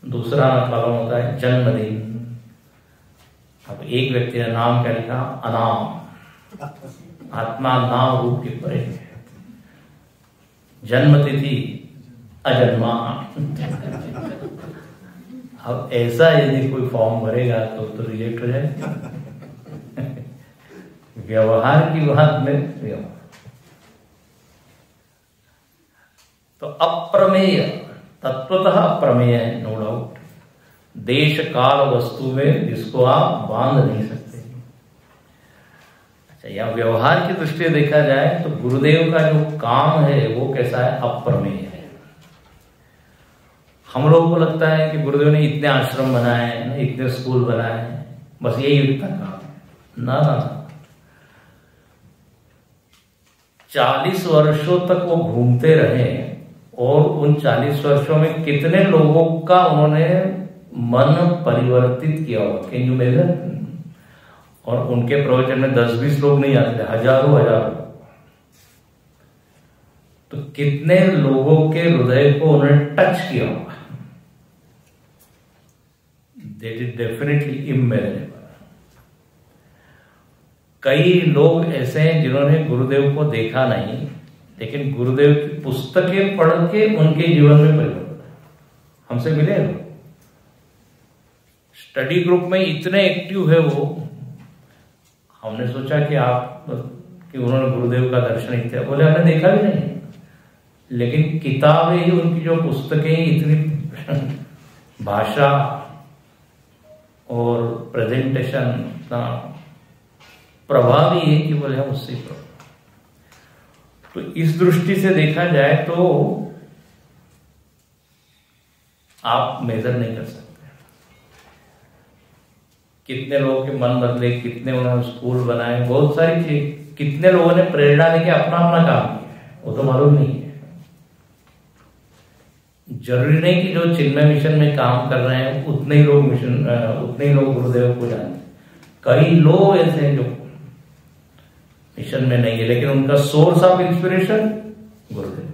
Speaker 1: दूसरा कॉलम होता है जन्मदिन। अब एक व्यक्ति ने नाम क्या लिखा? अनाम। आत्मा नाम रूप के परे है। जन्म तिथि अजन्मा। अब ऐसा यदि कोई फॉर्म भरेगा तो रिजेक्ट हो जाएगा। व्यवहार की बात में व्यवहार। तो अप्रमेय, तत्वतः अप्रमेय है, नो डाउट। देश काल वस्तु में जिसको आप बांध नहीं सकते। अच्छा, या व्यवहार की दृष्टि से देखा जाए तो गुरुदेव का जो काम है वो कैसा है? अप्रमेय है। हम लोगों को लगता है कि गुरुदेव ने इतने आश्रम बनाए हैं, इतने स्कूल बनाए हैं, बस यही उतना काम है। ना ना, 40 वर्षों तक वो घूमते रहे और उन 40 वर्षों में कितने लोगों का उन्होंने मन परिवर्तित किया होगा, कैन यू मेजर? और उनके प्रवचन में 10-20 लोग नहीं आते, हजारों। तो कितने लोगों के हृदय को उन्होंने टच किया होगा। That is definitely immeasurable. कई लोग ऐसे हैं जिन्होंने गुरुदेव को देखा नहीं, लेकिन गुरुदेव की पुस्तकें पढ़ के उनके जीवन में परिवर्तन है। हमसे मिले लोग, स्टडी ग्रुप में इतने एक्टिव है वो, हमने सोचा कि उन्होंने गुरुदेव का दर्शन ही किया, बोले हमने देखा भी नहीं, लेकिन किताबें ही, उनकी जो पुस्तकें इतनी भाषा और प्रेजेंटेशन इतना प्रभावी है कि बोले हम उससे प्रभाव। तो इस दृष्टि से देखा जाए तो आप मेजर नहीं कर सकते कितने लोगों के मन बदले, कितने उन्होंने स्कूल बनाए, बहुत सारी चीज, कितने लोगों ने प्रेरणा देके अपना अपना काम किया, वो तो मालूम नहीं है। जरूरी नहीं कि जो चिन्मय मिशन में काम कर रहे हैं उतने ही लोग गुरुदेव को जानते हैं। कई लोग ऐसे हैं जो मिशन में नहीं है, लेकिन उनका सोर्स ऑफ इंस्पिरेशन गुरुदेव।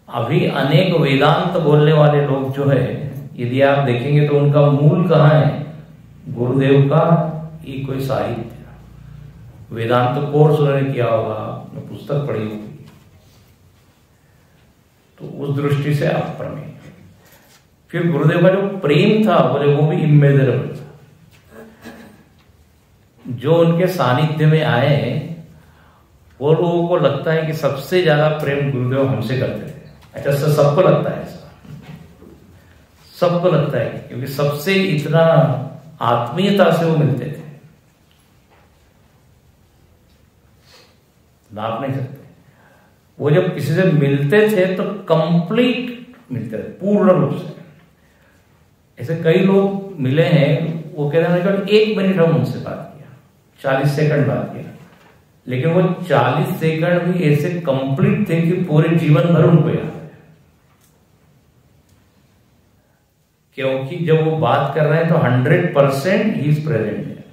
Speaker 1: अभी अनेक वेदांत बोलने वाले लोग जो है, यदि आप देखेंगे तो उनका मूल कहाँ है? गुरुदेव का ही कोई साहित्य, वेदांत कोर्स उन्होंने किया होगा, पुस्तक पढ़ी होगी, तो उस दृष्टि से आप प्रमेय। फिर गुरुदेव का जो प्रेम था, बोले वो भी इमेजरेबल था। जो उनके सानिध्य में आए वो लोगों को लगता है कि सबसे ज्यादा प्रेम गुरुदेव हमसे करते थे। अच्छा, सबको लगता है ऐसा, सबको लगता है, क्योंकि सबसे इतना आत्मीयता से वो मिलते थे, नाप नहीं सकते। वो जब किसी से मिलते थे तो कंप्लीट मिलते थे, पूर्ण रूप से। ऐसे कई लोग मिले हैं, वो कह रहे हैं कि 1 मिनट हम उनसे बात किया, 40 सेकंड बात किया, लेकिन वो 40 सेकंड भी ऐसे कंप्लीट थे कि पूरे जीवन भर उनको याद है। क्योंकि जब वो बात कर रहे हैं तो 100% ही इज प्रेजेंट है।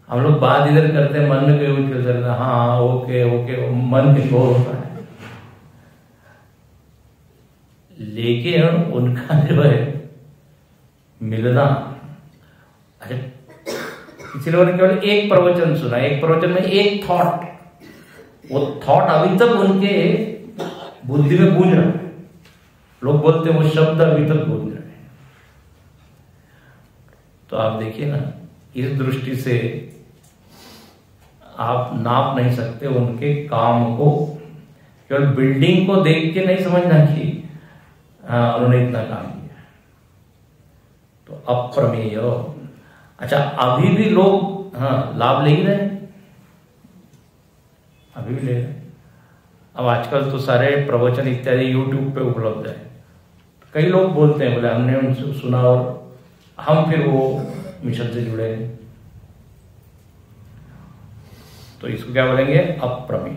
Speaker 1: हम लोग बात इधर करते हैं, मन में कोई चल रहा है, हाँ ओके ओके, मन के शोर होता है, लेकिन उनका जो है मिलना। अच्छा, किसी लोगों ने केवल एक प्रवचन सुना, एक प्रवचन में एक थॉट, वो थॉट अभी तक उनके बुद्धि में गूंज रहा है। लोग बोलते हैं वो शब्द अभी तक गूंज रहे हैं। तो आप देखिए ना, इस दृष्टि से आप नाप नहीं सकते उनके काम को। केवल बिल्डिंग को देख के नहीं समझना कि उन्होंने इतना काम किया, तो अप्रमेय। अच्छा, अभी भी लोग लाभ ले ही रहे हैं, अभी भी ले रहे हैं। अब आजकल तो सारे प्रवचन इत्यादि यूट्यूब पे उपलब्ध है। कई लोग बोलते हैं, बोले हमने उनसे सुना और हम फिर वो मिशन से जुड़े हैं। तो इसको क्या बोलेंगे? अप्रमेय।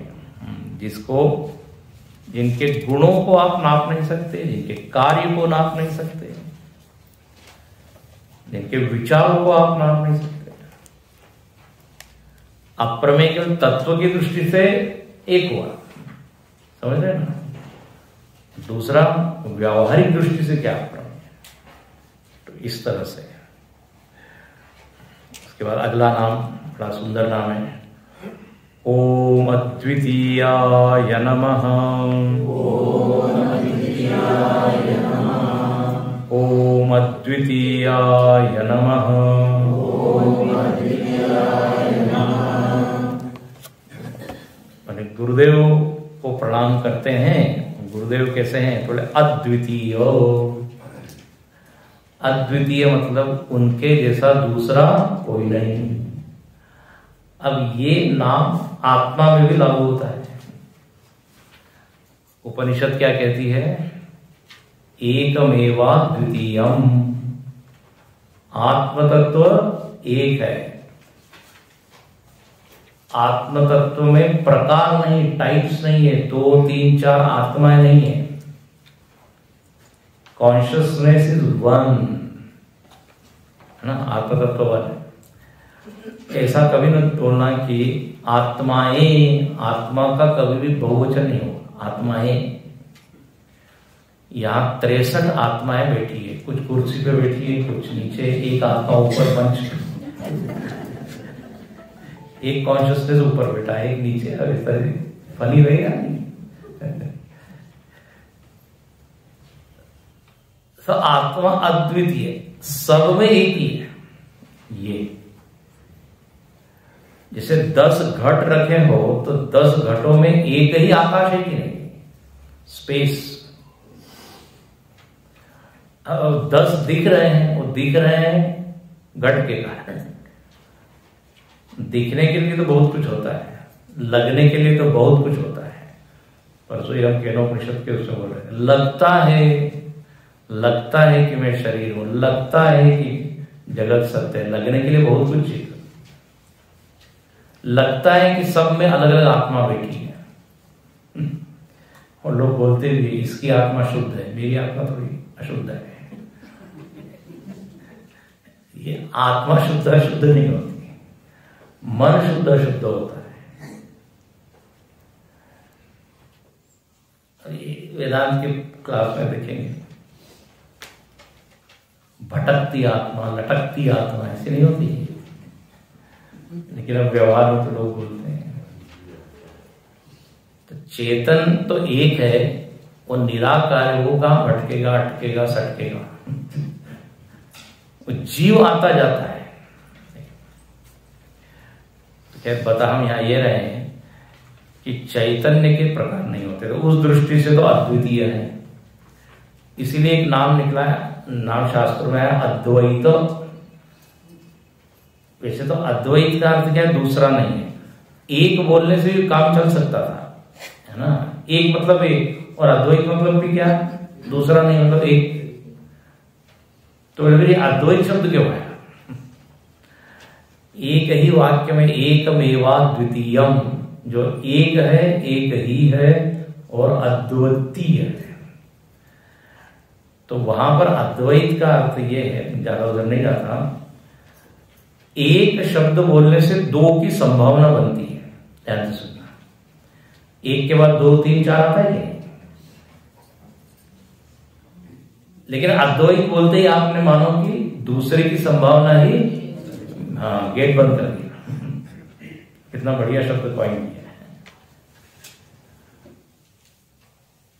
Speaker 1: जिनके गुणों को आप नाप नहीं सकते, जिनके कार्य को नाप नहीं सकते, जिनके विचारों को आप नाप नहीं सकते। अप्रमेय केवल तत्व की दृष्टि से एक हुआ, समझ रहे ना? दूसरा व्यावहारिक दृष्टि से क्या अप्रमेय, तो इस तरह से। उसके बाद अगला नाम बड़ा सुंदर नाम है, ओम अद्वितीयाय नमः। ओम अद्वितीयाय नमः। मैंने गुरुदेव को प्रणाम करते हैं। गुरुदेव कैसे हैं? थोड़े अद्वितीय। अद्वितीय मतलब उनके जैसा दूसरा कोई नहीं। अब ये नाम आत्मा में भी लागू होता है। उपनिषद क्या कहती है? एकमेवा द्वितीयम। आत्मतत्व एक है। आत्मतत्व में प्रकार नहीं, टाइप्स नहीं है, 2, 3, 4 आत्माएं नहीं है। कॉन्शियसनेस इज वन, है ना? आत्मतत्व वन है। ऐसा कभी न बोलना कि आत्माएं, आत्मा का कभी भी बहुवचन नहीं होगा। आत्माएं, यहां 63 आत्माएं बैठी है, कुछ कुर्सी पे बैठी है, कुछ नीचे, एक आत्मा ऊपर पंच। एक कॉन्शियसनेस ऊपर बैठा है, एक नीचे। अब इस तरह फनी रहेगा नहीं। तो आत्मा अद्वितीय, सब में एक ही है। ये जैसे 10 घट रखे हो तो 10 घटों में एक ही आकाश है कि नहीं? स्पेस। 10 दिख रहे हैं, वो दिख रहे हैं घट के कारण। दिखने के लिए तो बहुत कुछ होता है, लगने के लिए तो बहुत कुछ होता है। परसों ही हम केनोपनिषद के उससे बोल रहे हैं, लगता है कि मैं शरीर हूं, लगता है कि जगत सत्य है। लगने के लिए बहुत कुछ चीज, लगता है कि सब में अलग अलग आत्मा बैठी है। और लोग बोलते भी इसकी आत्मा शुद्ध है, मेरी आत्मा थोड़ी अशुद्ध है। ये आत्मा शुद्ध अशुद्ध नहीं होती, मन शुद्ध अशुद्ध होता है। और ये वेदांत की क्लास में देखेंगे, भटकती आत्मा, लटकती आत्मा ऐसी नहीं होती है। लेकिन अब व्यवहार में तो लोग बोलते हैं। तो चेतन तो एक है, वो निराकार है, वो कहां भटकेगा, अटकेगा, सटकेगा। वो जीव आता जाता है। तो क्या बता, हम यहां ये रहे हैं कि चैतन्य के प्रकार नहीं होते, तो उस दृष्टि से तो अद्वितीय है। इसीलिए एक नाम निकला है, नाम शास्त्र में है अद्वैत। वैसे तो अद्वैत का अर्थ क्या है? दूसरा नहीं है। एक बोलने से भी काम चल सकता था, है ना? एक मतलब एक, और अद्वैत मतलब भी क्या? दूसरा नहीं, मतलब एक। तो ये अद्वैत शब्द क्यों है? एक ही वाक्य में एकमेवा द्वितीयम, जो एक है, एक ही है और अद्वितीय है। तो वहां पर अद्वैत का अर्थ यह है, ज्यादा उधर नहीं जाता, एक शब्द बोलने से दो की संभावना बनती है। ध्यान से सुनना, एक के बाद 2, 3, 4 आता है नहीं। लेकिन अद्वैत बोलते ही आपने मानो कि दूसरे की संभावना ही, हाँ, गेट बंद कर दिया। कितना बढ़िया शब्द कॉइन किया है।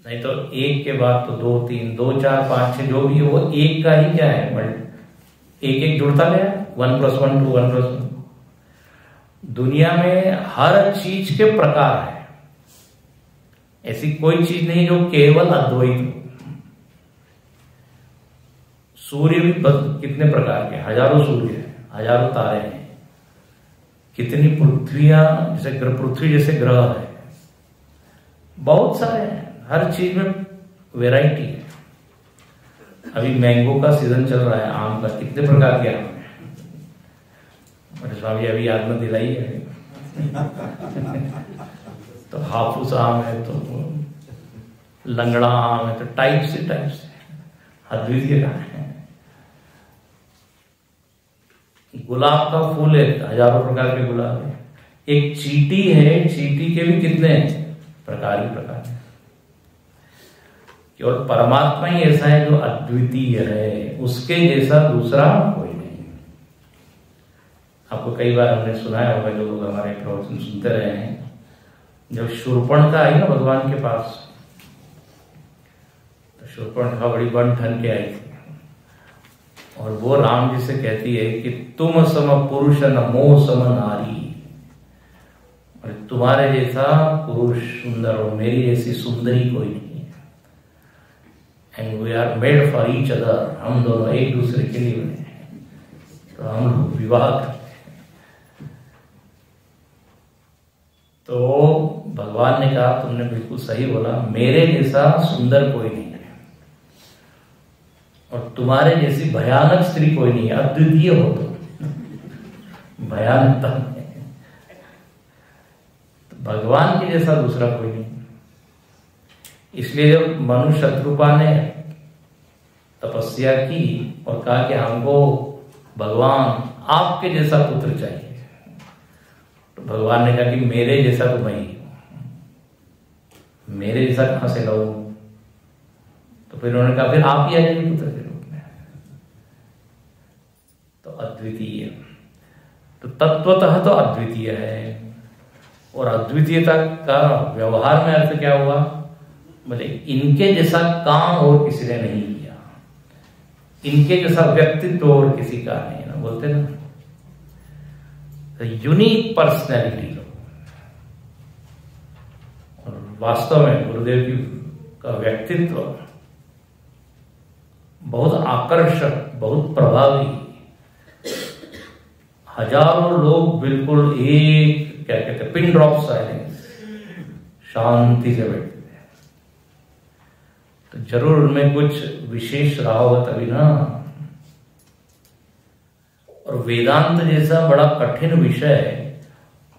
Speaker 1: नहीं तो एक के बाद तो 2, 3, 2, 4, 5, 6 जो भी है वो एक का ही क्या है, एक एक जुड़ता गया, 1 + 1 2, 1 + 1। दुनिया में हर चीज के प्रकार है, ऐसी कोई चीज नहीं जो केवल अद्वैत हो। सूर्य भी कितने प्रकार के, हजारों सूर्य हैं, हजारों तारे हैं, कितनी पृथ्वियां, जैसे पृथ्वी जैसे ग्रह है, बहुत सारे हैं। हर चीज में वैरायटी है। अभी मैंगो का सीजन चल रहा है, आम का, कितने प्रकार के आम है। स्वामी अभी याद में दिलाई है। तो हाफूस आम है, तो लंगड़ा आम है, तो टाइप से अद्वितीय का है। गुलाब का फूल है, हजारों प्रकार के गुलाब है। एक चींटी है, चींटी के भी कितने प्रकार है। केवल परमात्मा ही ऐसा है जो अद्वितीय है, उसके जैसा दूसरा कोई नहीं। आपको कई बार हमने सुनाया होगा, जो लोग हमारे प्रवचन सुनते रहे हैं, जब शूर्पणखा आई ना भगवान के पास, तो शूर्पणखा बड़ी बन ठन के आई थी, और वो राम जी से कहती है कि तुम सम पुरुष न मोह सम नारी, और तुम्हारे जैसा पुरुष सुंदर और मेरी जैसी सुंदरी कोई नहीं है। And we are made for each other, हम दोनों एक दूसरे के लिए बने हैं, तो हम लोग विवाह करते हैं। तो भगवान ने कहा, तुमने बिल्कुल सही बोला, मेरे जैसा सुंदर कोई नहीं है और तुम्हारे जैसी भयानक स्त्री कोई नहीं है। अद्वितीय हो तो भयानकता है, तो भगवान के जैसा दूसरा कोई नहीं। इसलिए जब मनु शत्रुपा ने तपस्या की और कहा कि हमको भगवान आपके जैसा पुत्र चाहिए, तो भगवान ने कहा कि मेरे जैसा तो मैं ही हूं, मेरे जैसा कहां से लाऊं? तो फिर उन्होंने कहा फिर आप ही आ जाइए पुत्र के रूप में। तो अद्वितीय, तो तत्वतः तो अद्वितीय है, और अद्वितीयता का व्यवहार में अर्थ क्या हुआ, बोले इनके जैसा काम और किसी ने नहीं किया, इनके जैसा व्यक्तित्व और किसी का नहीं, ना बोलते ना, यूनिक पर्सनैलिटी। और वास्तव में गुरुदेव की का व्यक्तित्व बहुत आकर्षक, बहुत प्रभावी। हजारों लोग बिल्कुल एक, क्या कहते हैं, पिन ड्रॉप साइलेंस, शांति से बैठते थे। तो जरूर उनमें कुछ विशेष रहा होगा तभी ना। और वेदांत जैसा बड़ा कठिन विषय है,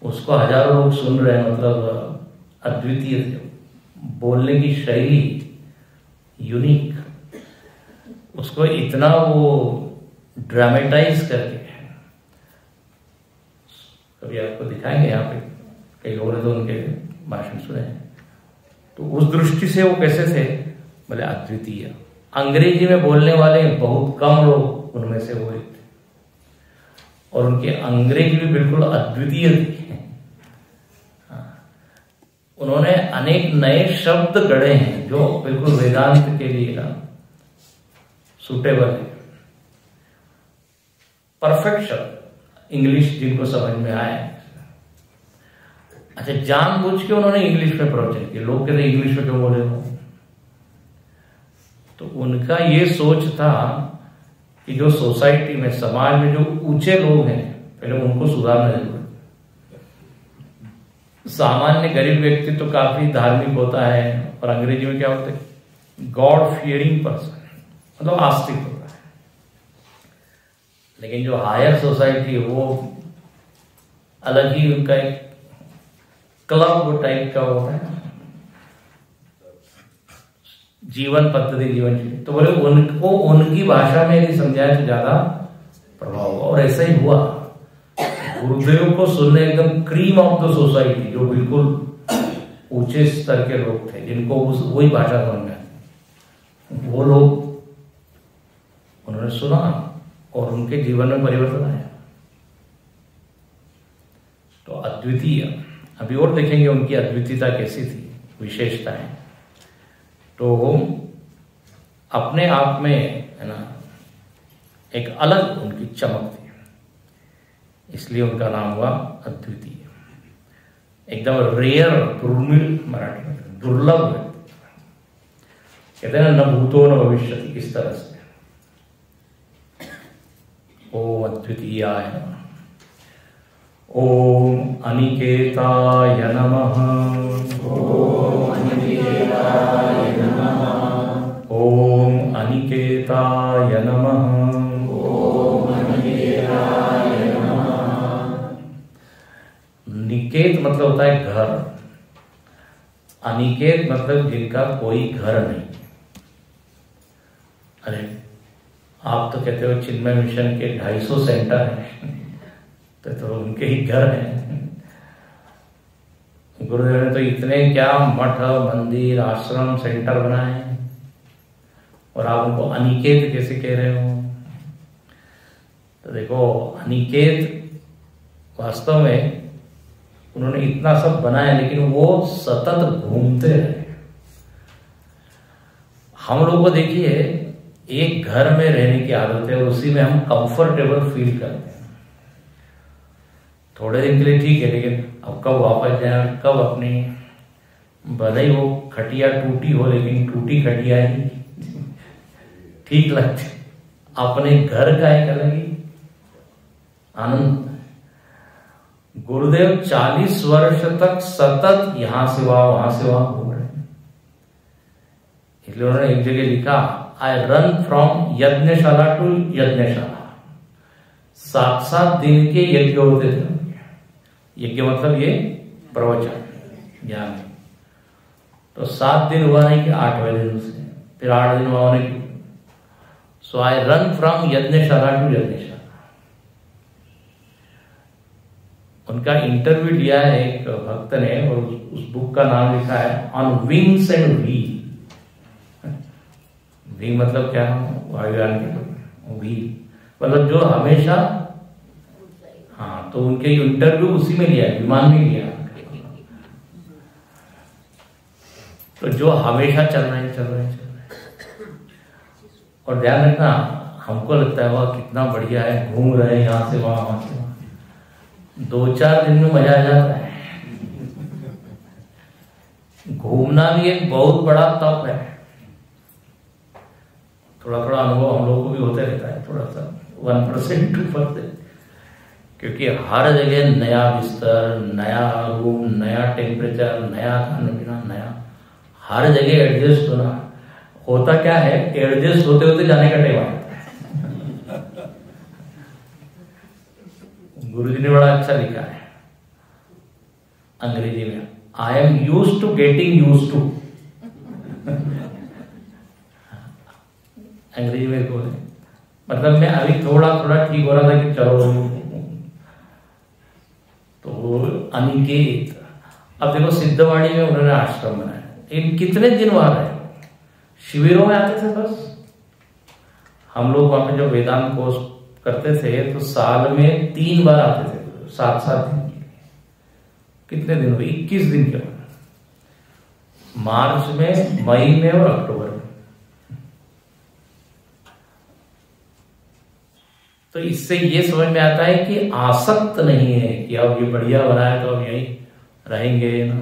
Speaker 1: उसको हजारों लोग सुन रहे हैं, मतलब अद्वितीय, बोलने की शैली यूनिक, उसको इतना वो ड्रामेटाइज करके, कभी आपको दिखाएंगे यहाँ पे, कई लोगों ने तो उनके भाषण सुने हैं। तो उस दृष्टि से वो कैसे थे, बोले अद्वितीय। अंग्रेजी में बोलने वाले बहुत कम लोग उनमें से हुए थे, और उनकी अंग्रेजी भी बिल्कुल अद्वितीय थी। उन्होंने अनेक नए शब्द गढ़े हैं जो बिल्कुल वेदांत के लिए ना सुटेबल है, परफेक्ट शब्द, इंग्लिश जिनको समझ में आए। अच्छा, जानबूझ के उन्होंने इंग्लिश में प्रवचन किया। लोग कहते इंग्लिश में क्यों बोले हो, तो उनका ये सोच था कि जो सोसाइटी में, समाज में जो ऊंचे लोग हैं, पहले उनको सुधारना जरूरी। सामान्य गरीब व्यक्ति तो काफी धार्मिक होता है, और अंग्रेजी में क्या होता है, गॉड फियरिंग पर्सन, मतलब आस्तिक होता है। लेकिन जो हायर सोसाइटी है वो अलग ही, उनका एक क्लब टाइप का होता है, जीवन पद्धति, जीवन शैली। तो बोले उनको उनकी भाषा में यदि समझाया तो ज्यादा प्रभाव हुआ, और ऐसा ही हुआ। गुरुदेव को सुनने एकदम क्रीम ऑफ द सोसाइटी, जो बिल्कुल ऊंचे स्तर के लोग थे, जिनको वही भाषा समझ में आई, वो लोग उन्होंने सुना और उनके जीवन में परिवर्तन आया। तो अद्वितीय, अभी और देखेंगे उनकी अद्वितीयता कैसी थी, विशेषताएं। तो अपने आप में, है ना, एक अलग उनकी चमक थी, इसलिए उनका नाम हुआ अद्वितीय। एकदम रेयर, दुर्मिल, मराठी में दुर्लभ व्यक्ति, कहते हैं ना, न भूतो न भविष्यति, इस तरह से। ओम अद्वितीयाय नमः। ओम अनिकेताय नमः। ओम अनिकेताय नमः। ओम अनिकेताय नमः। ओम अनिकेताय नमः। निकेत मतलब होता है घर, अनिकेत मतलब जिनका कोई घर नहीं। अरे आप तो कहते हो चिन्मय मिशन के 250 सेंटर हैं, तो उनके ही घर हैं। गुरुदेव ने तो इतने क्या मठ, मंदिर, आश्रम, सेंटर बनाए, और आप उनको अनिकेत कैसे कह रहे हो। तो देखो, अनिकेत वास्तव में उन्होंने इतना सब बनाया, लेकिन वो सतत घूमते रहे। हम लोगों को देखिए, एक घर में रहने की आदत है, उसी में हम कंफर्टेबल फील करते हैं। थोड़े दिन के लिए ठीक है, लेकिन अब कब वापस जाए, कब अपनी, भले ही वो खटिया टूटी हो, लेकिन टूटी खटिया ही ठीक लगती। अपने घर का एक अलग ही आनंद। गुरुदेव 40 वर्ष तक सतत यहां से वहां से वहां घूम रहे हैं। इसलिए उन्होंने एक जगह लिखा, I run from Yagyashala to यज्ञशाला। 7-7 दिन के यज्ञ होते थे। यज्ञ मतलब ये प्रवचन, ज्ञान। तो 7 दिन हुआ नहीं कि 8वें दिन से, फिर 8 दिन हुआ नहीं। सो I run from Yagyashala to यज्ञशाला। उनका इंटरव्यू लिया है एक भक्त ने, और उस बुक का नाम लिखा है on wings and wheel. Wheel मतलब क्या, वायुयान के व्हील मतलब जो हमेशा, हाँ, तो उनके इंटरव्यू उसी में लिया, विमान में लिया। तो जो हमेशा चल रहे हैं। और ध्यान रखना, हमको लगता है वह कितना बढ़िया है, घूम रहे हैं यहाँ से वहां से वहां, 2-4 दिन में मजा आ जाता है। घूमना भी एक बहुत बड़ा तप है। थोड़ा अनुभव हम लोगों को भी होते रहता है, थोड़ा सा 1% 2%, क्योंकि हर जगह नया बिस्तर, नया रूम, नया टेम्परेचर, नया खाना पीना, नया, हर जगह एडजस्ट होता क्या है, एडजस्ट होते होते जाने का टाइम आता है। गुरुजी ने बड़ा अच्छा लिखा है अंग्रेजी में, I am used to getting used to. अंग्रेजी में बोले, मतलब मैं अभी थोड़ा ठीक हो रहा था कि चलो। तो अनिकेत, अब देखो सिद्धवाड़ी में उन्होंने आश्रम बनाया, इन कितने दिन वहां रहे, शिविरों में आते थे बस। हम लोग वहां पे जब वेदांत कोर्स करते थे तो साल में 3 बार आते थे, 7-7 दिन के लिए। कितने दिन हुए, 21 दिन के बाद, मार्च में, मई में और अक्टूबर में। तो इससे ये समझ में आता है कि आसक्त नहीं है कि अब ये बढ़िया बना है तो अब यही रहेंगे ना।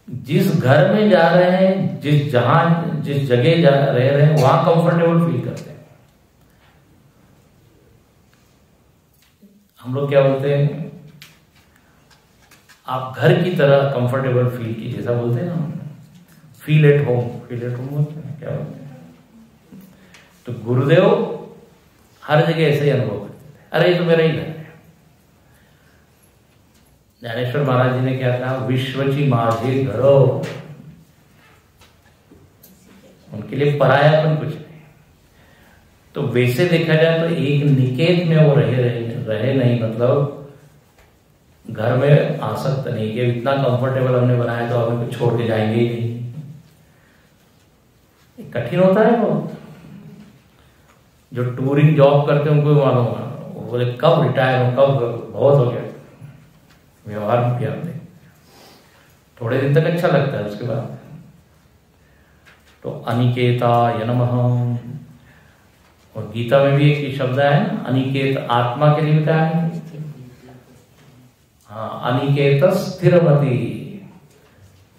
Speaker 1: जिस घर में जा रहे हैं, जिस जगह जा रह रहे हैं, वहां कंफर्टेबल फील करते हैं। हम लोग क्या बोलते हैं, आप घर की तरह कंफर्टेबल फील कीजिए, जैसा बोलते हैं ना, फील एट होम बोलते हैं, क्या बोलते हैं। तो गुरुदेव हर जगह ऐसे ही अनुभव करते थे, अरे ये तो मेरा ही घर है। ज्ञानेश्वर महाराज जी ने क्या कहा, विश्वची माझे घरो, उनके लिए परायापन कुछ नहीं। तो वैसे देखा जाए तो एक निकेत में वो रहे नहीं, मतलब घर में आसक्त नहीं कि इतना कंफर्टेबल हमने बनाया तो हमें कुछ छोड़ के जाएंगे ही नहीं। कठिन होता है वो, जो टूरिंग जॉब करते हैं उनको भी मालूम है, वो बोले कब रिटायर हो, कब, बहुत हो गया व्यवहार में किया हमने। थोड़े दिन तक अच्छा लगता है, उसके बाद तो अनिकेताय नमः। और गीता में भी एक शब्द है ना, अनिकेत, आत्मा के लिए क्या है, हाँ, अनिकेत स्थिरमति,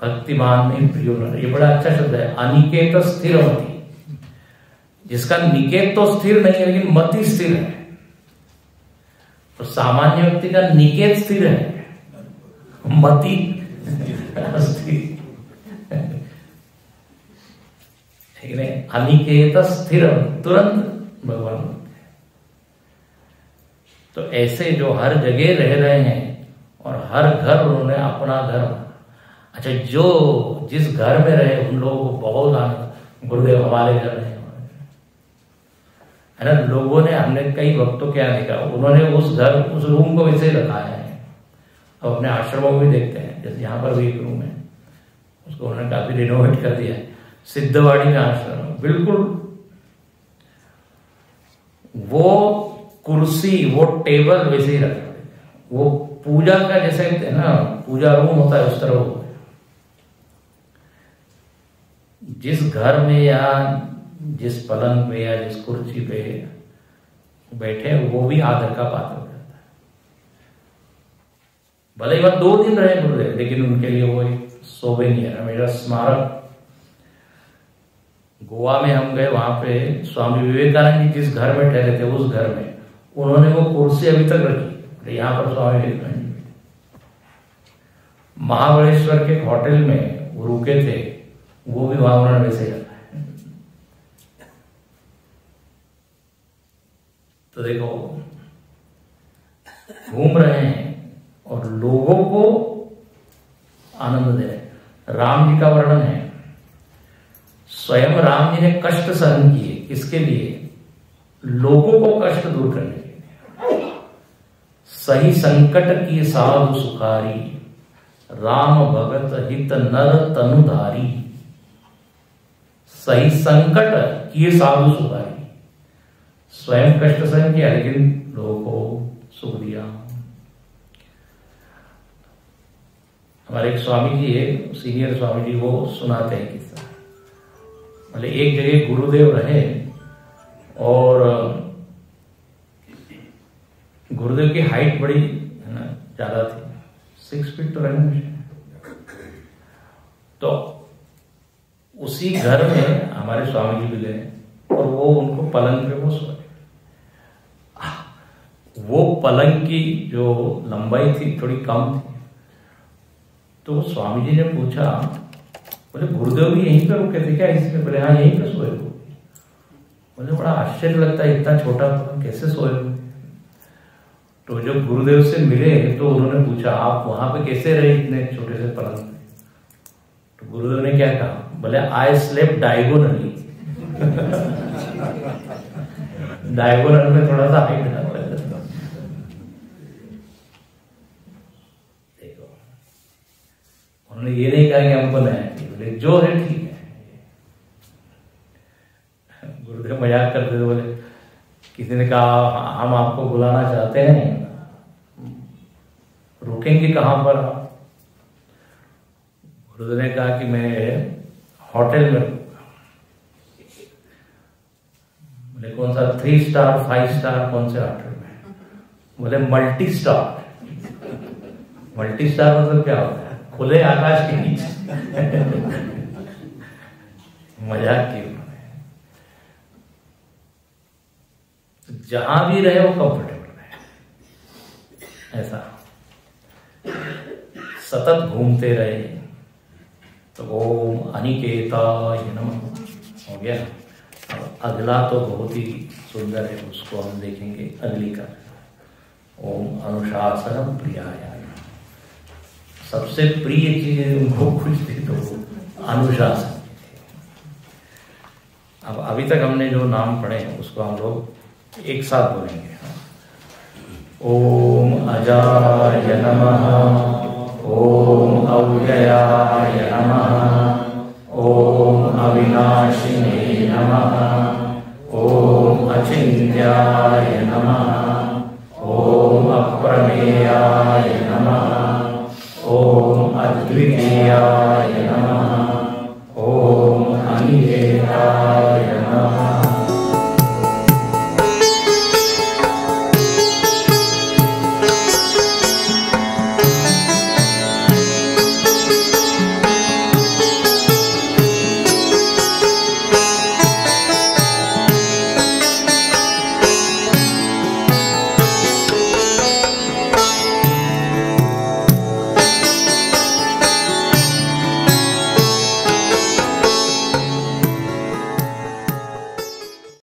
Speaker 1: भक्तिमान में प्रियो। ये बड़ा अच्छा शब्द है, अनिकेत स्थिरमति, जिसका निकेत तो स्थिर नहीं है लेकिन मति स्थिर है। तो सामान्य व्यक्ति का निकेत स्थिर है, मति स्थिर, ठीक है। अनिकेत स्थिर, तुरंत भगवान। तो ऐसे जो हर जगह रह रहे हैं और हर घर उन्होंने अपना घर। अच्छा, जो जिस घर में रहे उन लोगों को बहुत आनंद, गुरुदेव हमारे घर में है ना। लोगों ने, हमने कई वक्तों क्या देखा, उन्होंने उस रूम को वैसे ही रखा है। अब अपने आश्रमों में भी देखते हैं, जैसे यहाँ पर भी एक रूम है, उसको उन्होंने काफी रिनोवेट कर दिया है। सिद्धवाड़ी में आश्रम बिल्कुल, वो कुर्सी, वो टेबल वैसे ही रखा है। वो पूजा का जैसे ना पूजा रूम होता है, उस तरह हो। जिस घर में या जिस पलंग पे या जिस कुर्सी पे बैठे, वो भी आदर का पात्र हो जाता है। भले ही वह 2 दिन रहे गुरुदेव, लेकिन उनके लिए वो एक सोवेनियर, मेरा स्मारक। गोवा में हम गए, वहां पे स्वामी विवेकानंद जी जिस घर में ठहरे थे, उस घर में उन्होंने वो कुर्सी अभी तक रखी। यहाँ पर स्वामी विवेकानंद जी महाबलेश्वर के होटल में वो रुके थे, वो भी वहां उन्होंने वैसे ही रखा है। तो देखो, घूम रहे हैं और लोगों को आनंद दे रहे हैं। राम जी का वर्णन है, स्वयं राम जी ने कष्ट सहन किए, किसके लिए, लोगों को कष्ट दूर करने के लिए। सही संकट की साधु सुखारी, राम भगत हित नर तनुधारी। सही संकट किए साधु सुखारी, स्वयं कष्ट सहन किया लेकिन लोगों को सुख दिया। हमारे एक स्वामी जी है, सीनियर स्वामी जी, वो सुनाते हैं किस्सा। मतलब एक जगह गुरुदेव रहे और गुरुदेव की हाइट बड़ी है ना, ज्यादा थी, 6 फीट तो रहे। तो उसी घर में हमारे स्वामी जी भी गए और वो उनको पलंग पे वो सोए। वो पलंग की जो लंबाई थी थोड़ी कम थी। तो स्वामी जी ने पूछा, बोले गुरुदेव भी यहीं पे रुके थे क्या इसमें? बोले हाँ यहीं पे सोए हो। बोले बड़ा आश्चर्य लगता है, इतना छोटा पलंग कैसे सोए हो? तो जब गुरुदेव से मिले तो उन्होंने पूछा, आप वहां पे कैसे रहे इतने छोटे से पलंग पे? तो गुरुदेव ने क्या कहा? बोले आई स्लेप डायगोनली। डायगोनल में थोड़ा सा हाइट है। देखो, उन्होंने ये नहीं कहा कि हमको नया चाहिए, बोले जो है ठीक है। गुरुदेव मजाक करते थे, बोले किसी ने कहा हम आपको बुलाना चाहते हैं, रुकेंगे कहां पर आप? गुरुदेव ने कहा कि मैं होटल में रुकूंगा। बोले कौन सा? 3 स्टार 5 स्टार कौन से होटल में? बोले मल्टी स्टार। मल्टी स्टार मतलब क्या होता है? खुले आकाश के नीचे। मजाक की उन्होंने। जहां भी रहे वो कंफर्टेबल रहे, ऐसा सतत घूमते रहे। तो ओम अनिकेताय नमः हो गया। अब अगला तो बहुत ही सुंदर है, उसको हम देखेंगे अगली का। ओम अनुशासन प्रियाय। सबसे प्रिय चीज उनको कुछ थी तो अनुशासन। अब अभी तक हमने जो नाम पढ़े हैं उसको हम लोग एक साथ बोलेंगे। ओम अजाय नमः, ओम अव्ययाय नमः, ओम अविनाशिने नमः, ओम अचिन्त्याय नमः, ओम अप्रमेयाय नमः, ओम अद्वितीयाय